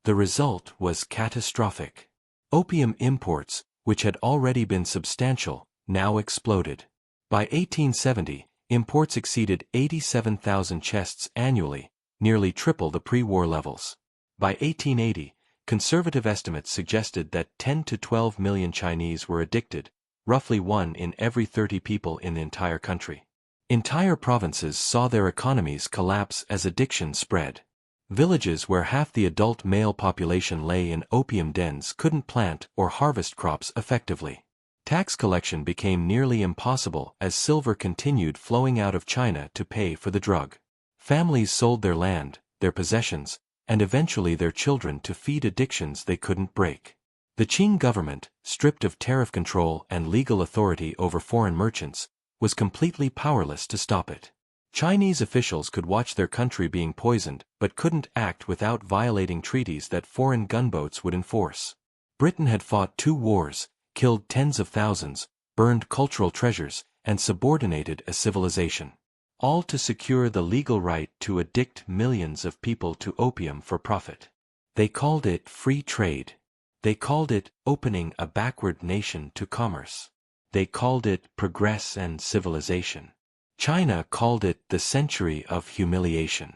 A: The result was catastrophic. Opium imports, which had already been substantial, now exploded. By 1870, imports exceeded 87,000 chests annually, nearly triple the pre-war levels. By 1880, conservative estimates suggested that 10 to 12 million Chinese were addicted, roughly 1 in every 30 people in the entire country. Entire provinces saw their economies collapse as addiction spread. Villages where half the adult male population lay in opium dens couldn't plant or harvest crops effectively. Tax collection became nearly impossible as silver continued flowing out of China to pay for the drug. Families sold their land, their possessions, and eventually their children to feed addictions they couldn't break. The Qing government, stripped of tariff control and legal authority over foreign merchants, was completely powerless to stop it. Chinese officials could watch their country being poisoned but couldn't act without violating treaties that foreign gunboats would enforce. Britain had fought 2 wars, killed tens of thousands, burned cultural treasures, and subordinated a civilization. All to secure the legal right to addict millions of people to opium for profit. They called it free trade. They called it opening a backward nation to commerce. They called it progress and civilization. China called it the century of humiliation.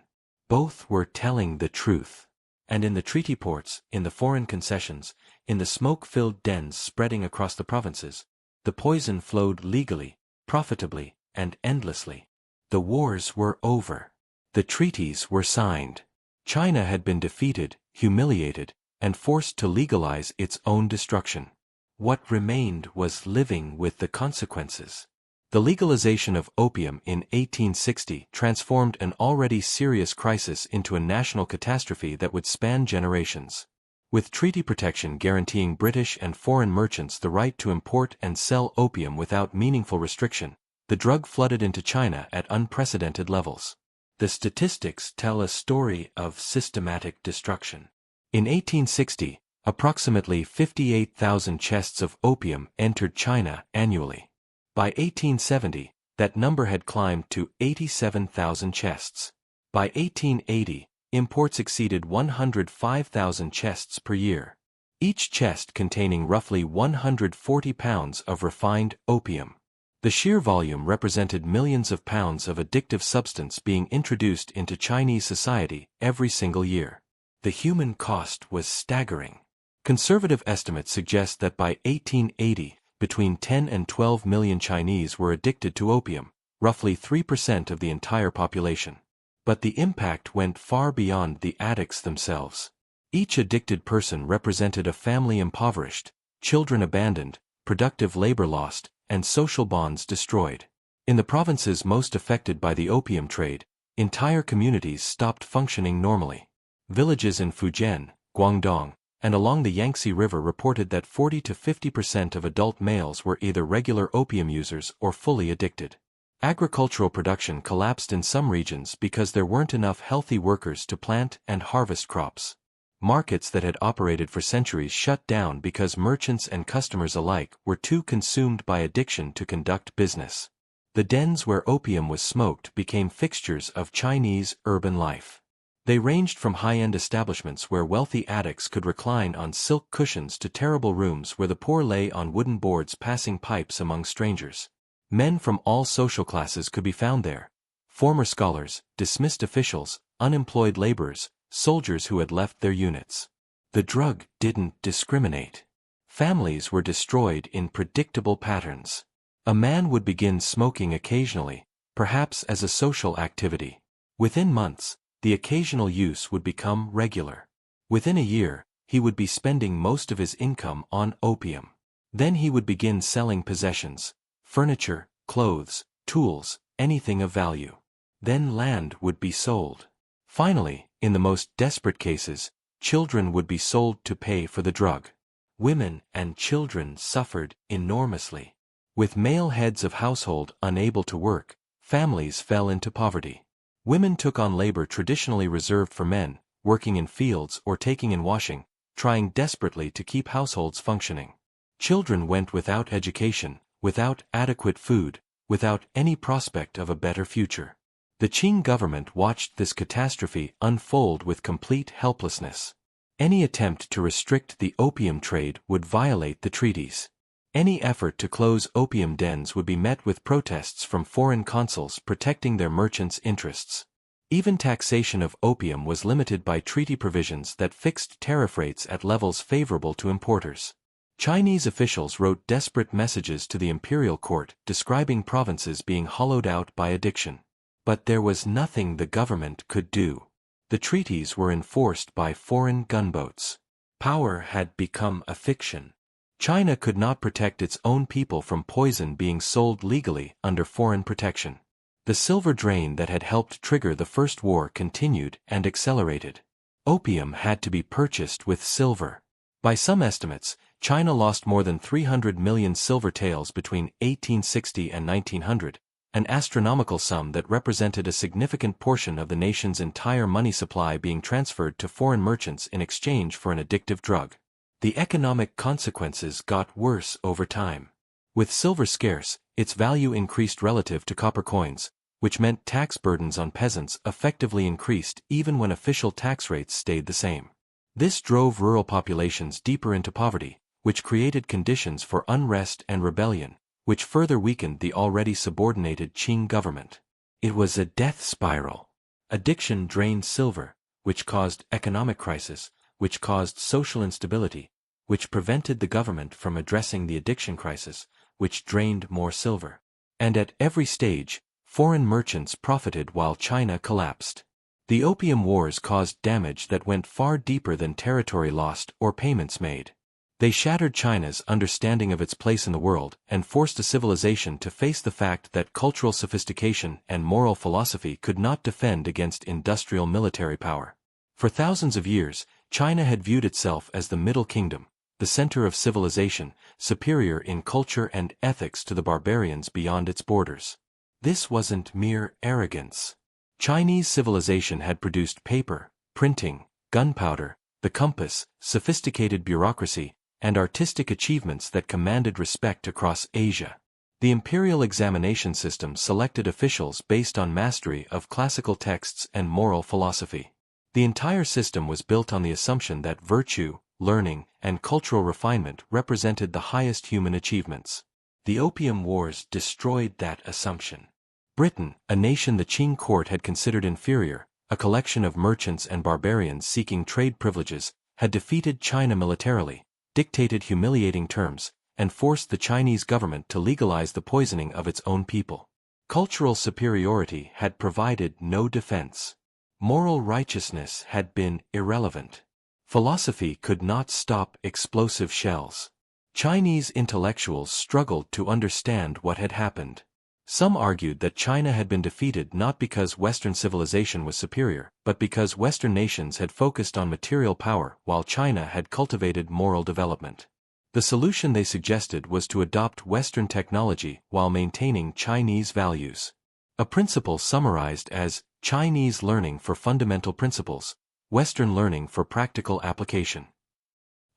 A: Both were telling the truth. And in the treaty ports, in the foreign concessions, in the smoke-filled dens spreading across the provinces, the poison flowed legally, profitably, and endlessly. The wars were over. The treaties were signed. China had been defeated, humiliated, and forced to legalize its own destruction. What remained was living with the consequences. The legalization of opium in 1860 transformed an already serious crisis into a national catastrophe that would span generations. With treaty protection guaranteeing British and foreign merchants the right to import and sell opium without meaningful restriction, the drug flooded into China at unprecedented levels. The statistics tell a story of systematic destruction. In 1860, approximately 58,000 chests of opium entered China annually. By 1870, that number had climbed to 87,000 chests. By 1880, imports exceeded 105,000 chests per year. Each chest containing roughly 140 pounds of refined opium. The sheer volume represented millions of pounds of addictive substance being introduced into Chinese society every single year. The human cost was staggering. Conservative estimates suggest that by 1880, between 10 and 12 million Chinese were addicted to opium, roughly 3% of the entire population. But the impact went far beyond the addicts themselves. Each addicted person represented a family impoverished, children abandoned, productive labor lost, and social bonds destroyed. In the provinces most affected by the opium trade, entire communities stopped functioning normally. Villages in Fujian, Guangdong, and along the Yangtze River reported that 40 to 50% of adult males were either regular opium users or fully addicted. Agricultural production collapsed in some regions because there weren't enough healthy workers to plant and harvest crops. Markets that had operated for centuries shut down because merchants and customers alike were too consumed by addiction to conduct business. The dens where opium was smoked became fixtures of Chinese urban life. They ranged from high-end establishments where wealthy addicts could recline on silk cushions to terrible rooms where the poor lay on wooden boards passing pipes among strangers. Men from all social classes could be found there. Former scholars, dismissed officials, unemployed laborers, soldiers who had left their units. The drug didn't discriminate. Families were destroyed in predictable patterns. A man would begin smoking occasionally, perhaps as a social activity. Within months, the occasional use would become regular. Within a year, he would be spending most of his income on opium. Then he would begin selling possessions, furniture, clothes, tools, anything of value. Then land would be sold. Finally, in the most desperate cases, children would be sold to pay for the drug. Women and children suffered enormously. With male heads of household unable to work, families fell into poverty. Women took on labor traditionally reserved for men, working in fields or taking in washing, trying desperately to keep households functioning. Children went without education, without adequate food, without any prospect of a better future. The Qing government watched this catastrophe unfold with complete helplessness. Any attempt to restrict the opium trade would violate the treaties. Any effort to close opium dens would be met with protests from foreign consuls protecting their merchants' interests. Even taxation of opium was limited by treaty provisions that fixed tariff rates at levels favorable to importers. Chinese officials wrote desperate messages to the imperial court describing provinces being hollowed out by addiction. But there was nothing the government could do. The treaties were enforced by foreign gunboats. Power had become a fiction. China could not protect its own people from poison being sold legally under foreign protection. The silver drain that had helped trigger the First War continued and accelerated. Opium had to be purchased with silver. By some estimates, China lost more than 300 million silver taels between 1860 and 1900, an astronomical sum that represented a significant portion of the nation's entire money supply being transferred to foreign merchants in exchange for an addictive drug. The economic consequences got worse over time. With silver scarce, its value increased relative to copper coins, which meant tax burdens on peasants effectively increased even when official tax rates stayed the same. This drove rural populations deeper into poverty, which created conditions for unrest and rebellion, which further weakened the already subordinated Qing government. It was a death spiral. Addiction drained silver, which caused economic crisis, which caused social instability, which prevented the government from addressing the addiction crisis, which drained more silver. And at every stage, foreign merchants profited while China collapsed. The Opium Wars caused damage that went far deeper than territory lost or payments made. They shattered China's understanding of its place in the world and forced a civilization to face the fact that cultural sophistication and moral philosophy could not defend against industrial military power. For thousands of years, China had viewed itself as the Middle Kingdom, the center of civilization, superior in culture and ethics to the barbarians beyond its borders. This wasn't mere arrogance. Chinese civilization had produced paper, printing, gunpowder, the compass, sophisticated bureaucracy, and artistic achievements that commanded respect across Asia. The imperial examination system selected officials based on mastery of classical texts and moral philosophy. The entire system was built on the assumption that virtue, learning, and cultural refinement represented the highest human achievements. The Opium Wars destroyed that assumption. Britain, a nation the Qing court had considered inferior, a collection of merchants and barbarians seeking trade privileges, had defeated China militarily, dictated humiliating terms, and forced the Chinese government to legalize the poisoning of its own people. Cultural superiority had provided no defense. Moral righteousness had been irrelevant. Philosophy could not stop explosive shells. Chinese intellectuals struggled to understand what had happened. Some argued that China had been defeated not because Western civilization was superior, but because Western nations had focused on material power while China had cultivated moral development. The solution they suggested was to adopt Western technology while maintaining Chinese values. A principle summarized as Chinese learning for fundamental principles, Western learning for practical application.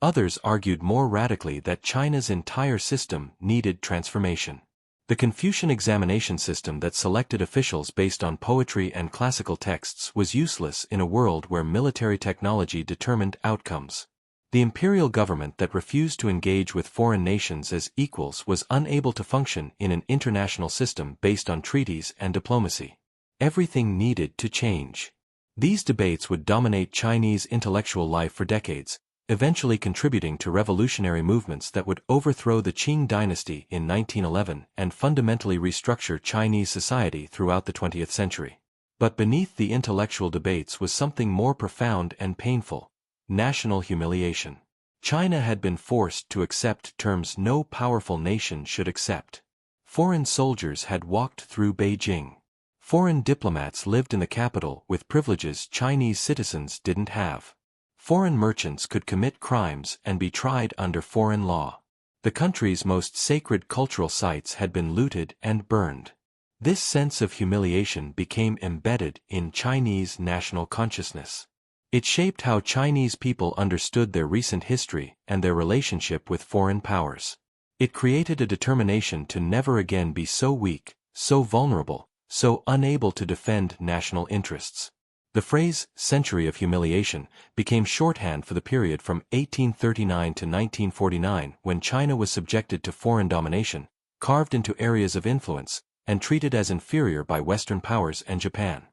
A: Others argued more radically that China's entire system needed transformation. The Confucian examination system that selected officials based on poetry and classical texts was useless in a world where military technology determined outcomes. The imperial government that refused to engage with foreign nations as equals was unable to function in an international system based on treaties and diplomacy. Everything needed to change. These debates would dominate Chinese intellectual life for decades, eventually contributing to revolutionary movements that would overthrow the Qing dynasty in 1911 and fundamentally restructure Chinese society throughout the 20th century. But beneath the intellectual debates was something more profound and painful: national humiliation. China had been forced to accept terms no powerful nation should accept. Foreign soldiers had walked through Beijing. Foreign diplomats lived in the capital with privileges Chinese citizens didn't have. Foreign merchants could commit crimes and be tried under foreign law. The country's most sacred cultural sites had been looted and burned. This sense of humiliation became embedded in Chinese national consciousness. It shaped how Chinese people understood their recent history and their relationship with foreign powers. It created a determination to never again be so weak, so vulnerable, so unable to defend national interests. The phrase, century of humiliation, became shorthand for the period from 1839 to 1949 when China was subjected to foreign domination, carved into areas of influence, and treated as inferior by Western powers and Japan.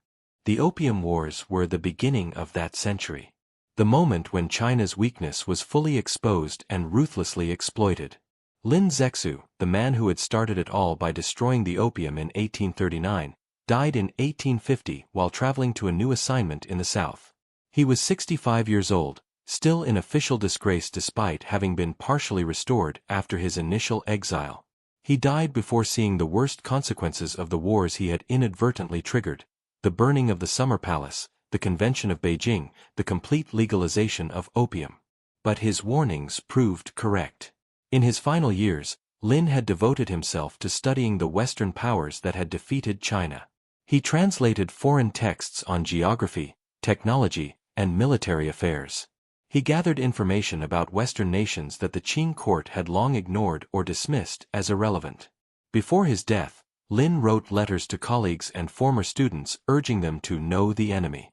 A: The Opium Wars were the beginning of that century. The moment when China's weakness was fully exposed and ruthlessly exploited. Lin Zexu, the man who had started it all by destroying the opium in 1839, died in 1850 while traveling to a new assignment in the South. He was 65 years old, still in official disgrace despite having been partially restored after his initial exile. He died before seeing the worst consequences of the wars he had inadvertently triggered: the burning of the Summer Palace, the Convention of Beijing, the complete legalization of opium. But his warnings proved correct. In his final years, Lin had devoted himself to studying the Western powers that had defeated China. He translated foreign texts on geography, technology, and military affairs. He gathered information about Western nations that the Qing court had long ignored or dismissed as irrelevant. Before his death, Lin wrote letters to colleagues and former students urging them to know the enemy.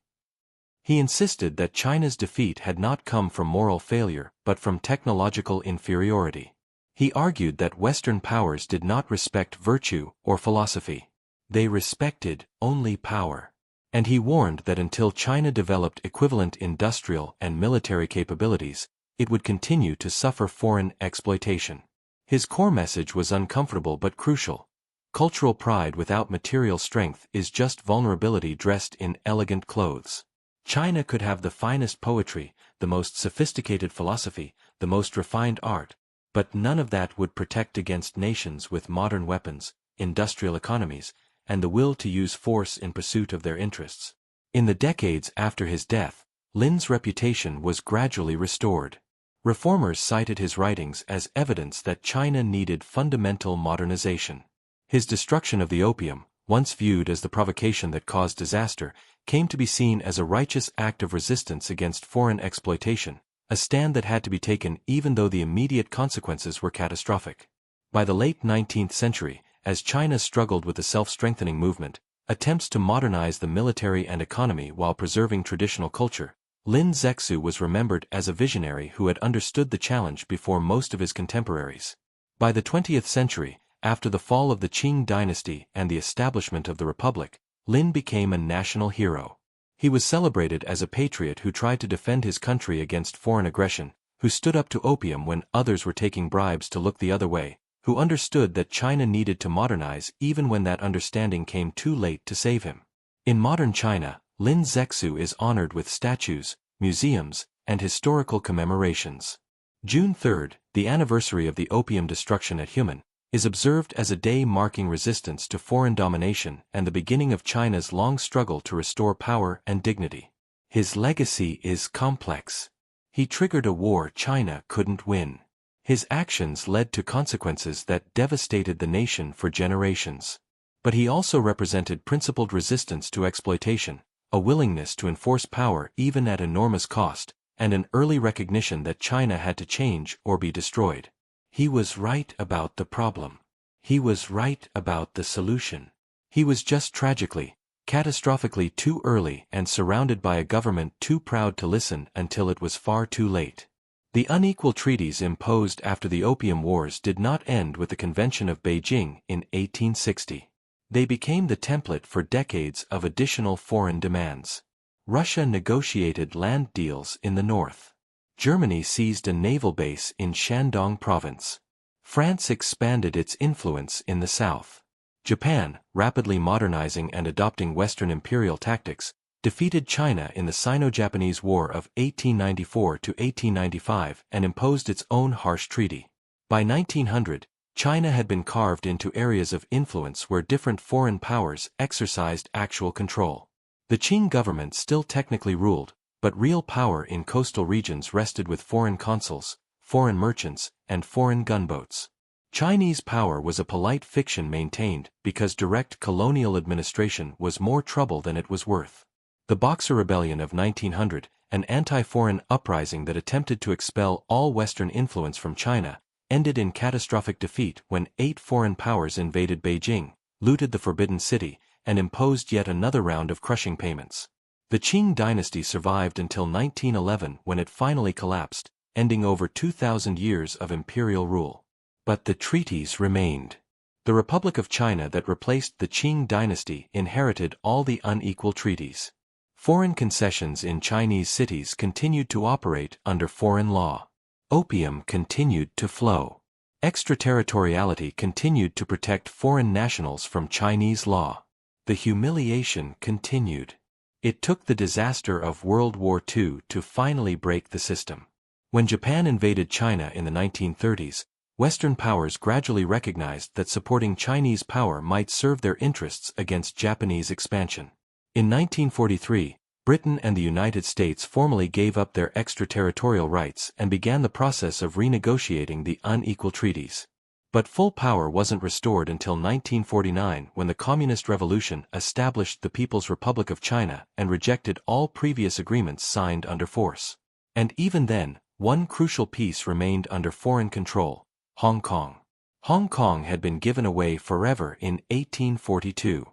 A: He insisted that China's defeat had not come from moral failure but from technological inferiority. He argued that Western powers did not respect virtue or philosophy. They respected only power. And he warned that until China developed equivalent industrial and military capabilities, it would continue to suffer foreign exploitation. His core message was uncomfortable but crucial. Cultural pride without material strength is just vulnerability dressed in elegant clothes. China could have the finest poetry, the most sophisticated philosophy, the most refined art, but none of that would protect against nations with modern weapons, industrial economies, and the will to use force in pursuit of their interests. In the decades after his death, Lin's reputation was gradually restored. Reformers cited his writings as evidence that China needed fundamental modernization. His destruction of the opium, once viewed as the provocation that caused disaster, came to be seen as a righteous act of resistance against foreign exploitation, a stand that had to be taken even though the immediate consequences were catastrophic. By the late 19th century, as China struggled with the self-strengthening movement, attempts to modernize the military and economy while preserving traditional culture, Lin Zexu was remembered as a visionary who had understood the challenge before most of his contemporaries. By the 20th century, after the fall of the Qing dynasty and the establishment of the Republic, Lin became a national hero. He was celebrated as a patriot who tried to defend his country against foreign aggression, who stood up to opium when others were taking bribes to look the other way, who understood that China needed to modernize even when that understanding came too late to save him. In modern China, Lin Zexu is honored with statues, museums, and historical commemorations. June 3, the anniversary of the opium destruction at Human, is observed as a day marking resistance to foreign domination and the beginning of China's long struggle to restore power and dignity. His legacy is complex. He triggered a war China couldn't win. His actions led to consequences that devastated the nation for generations. But he also represented principled resistance to exploitation, a willingness to enforce power even at enormous cost, and an early recognition that China had to change or be destroyed. He was right about the problem. He was right about the solution. He was just tragically, catastrophically too early and surrounded by a government too proud to listen until it was far too late. The unequal treaties imposed after the Opium Wars did not end with the Convention of Beijing in 1860. They became the template for decades of additional foreign demands. Russia negotiated land deals in the north. Germany seized a naval base in Shandong province. France expanded its influence in the south. Japan, rapidly modernizing and adopting Western imperial tactics, defeated China in the Sino-Japanese War of 1894 to 1895 and imposed its own harsh treaty. By 1900, China had been carved into areas of influence where different foreign powers exercised actual control. The Qing government still technically ruled, but real power in coastal regions rested with foreign consuls, foreign merchants, and foreign gunboats. Chinese power was a polite fiction maintained because direct colonial administration was more trouble than it was worth. The Boxer Rebellion of 1900, an anti-foreign uprising that attempted to expel all Western influence from China, ended in catastrophic defeat when 8 foreign powers invaded Beijing, looted the Forbidden City, and imposed yet another round of crushing payments. The Qing dynasty survived until 1911 when it finally collapsed, ending over 2,000 years of imperial rule. But the treaties remained. The Republic of China that replaced the Qing dynasty inherited all the unequal treaties. Foreign concessions in Chinese cities continued to operate under foreign law. Opium continued to flow. Extraterritoriality continued to protect foreign nationals from Chinese law. The humiliation continued. It took the disaster of World War II to finally break the system. When Japan invaded China in the 1930s, Western powers gradually recognized that supporting Chinese power might serve their interests against Japanese expansion. In 1943, Britain and the United States formally gave up their extraterritorial rights and began the process of renegotiating the unequal treaties. But full power wasn't restored until 1949 when the Communist Revolution established the People's Republic of China and rejected all previous agreements signed under force. And even then, one crucial piece remained under foreign control: Hong Kong. Hong Kong had been given away forever in 1842.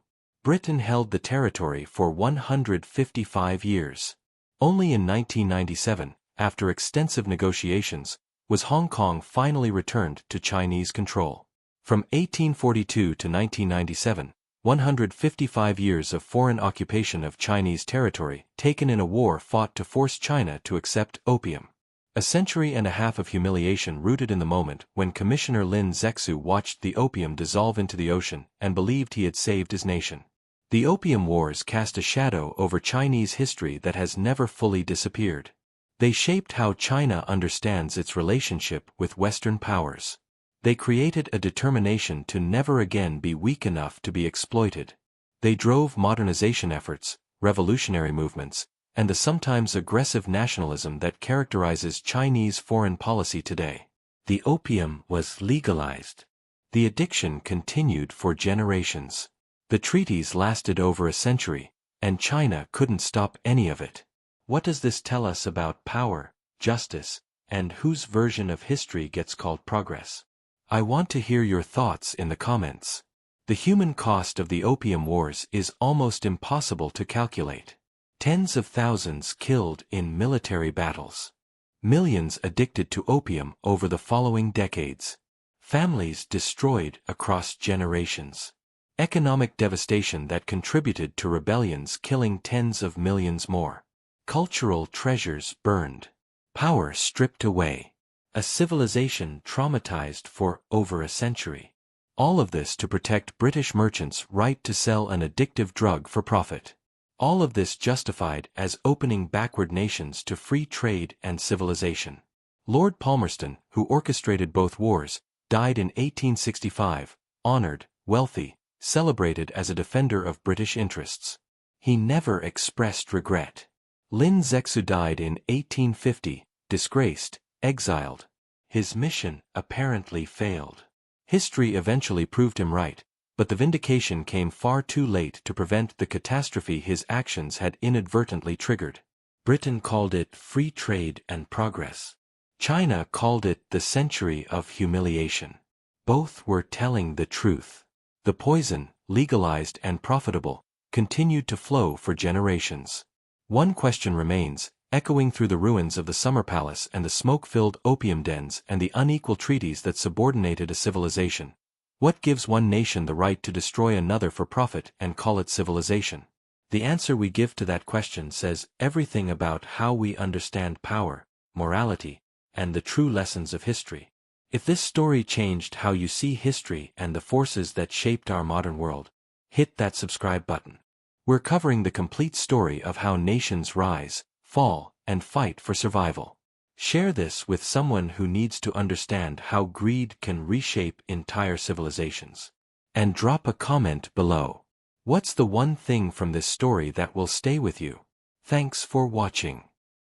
A: Britain held the territory for 155 years. Only in 1997, after extensive negotiations, was Hong Kong finally returned to Chinese control. From 1842 to 1997, 155 years of foreign occupation of Chinese territory taken in a war fought to force China to accept opium. A century and a half of humiliation rooted in the moment when Commissioner Lin Zexu watched the opium dissolve into the ocean and believed he had saved his nation. The Opium Wars cast a shadow over Chinese history that has never fully disappeared. They shaped how China understands its relationship with Western powers. They created a determination to never again be weak enough to be exploited. They drove modernization efforts, revolutionary movements, and the sometimes aggressive nationalism that characterizes Chinese foreign policy today. The opium was legalized. The addiction continued for generations. The treaties lasted over a century, and China couldn't stop any of it. What does this tell us about power, justice, and whose version of history gets called progress? I want to hear your thoughts in the comments. The human cost of the Opium Wars is almost impossible to calculate. Tens of thousands killed in military battles. Millions addicted to opium over the following decades. Families destroyed across generations. Economic devastation that contributed to rebellions killing tens of millions more. Cultural treasures burned. Power stripped away. A civilization traumatized for over a century. All of this to protect British merchants' right to sell an addictive drug for profit. All of this justified as opening backward nations to free trade and civilization. Lord Palmerston, who orchestrated both wars, died in 1865, honored, wealthy, celebrated as a defender of British interests. He never expressed regret. Lin Zexu died in 1850, disgraced, exiled. His mission apparently failed. History eventually proved him right, but the vindication came far too late to prevent the catastrophe his actions had inadvertently triggered. Britain called it free trade and progress. China called it the century of humiliation. Both were telling the truth. The poison, legalized and profitable, continued to flow for generations. One question remains, echoing through the ruins of the Summer Palace and the smoke-filled opium dens and the unequal treaties that subordinated a civilization. What gives one nation the right to destroy another for profit and call it civilization? The answer we give to that question says everything about how we understand power, morality, and the true lessons of history. If this story changed how you see history and the forces that shaped our modern world, hit that subscribe button. We're covering the complete story of how nations rise, fall, and fight for survival. Share this with someone who needs to understand how greed can reshape entire civilizations. And drop a comment below. What's the one thing from this story that will stay with you? Thanks for watching.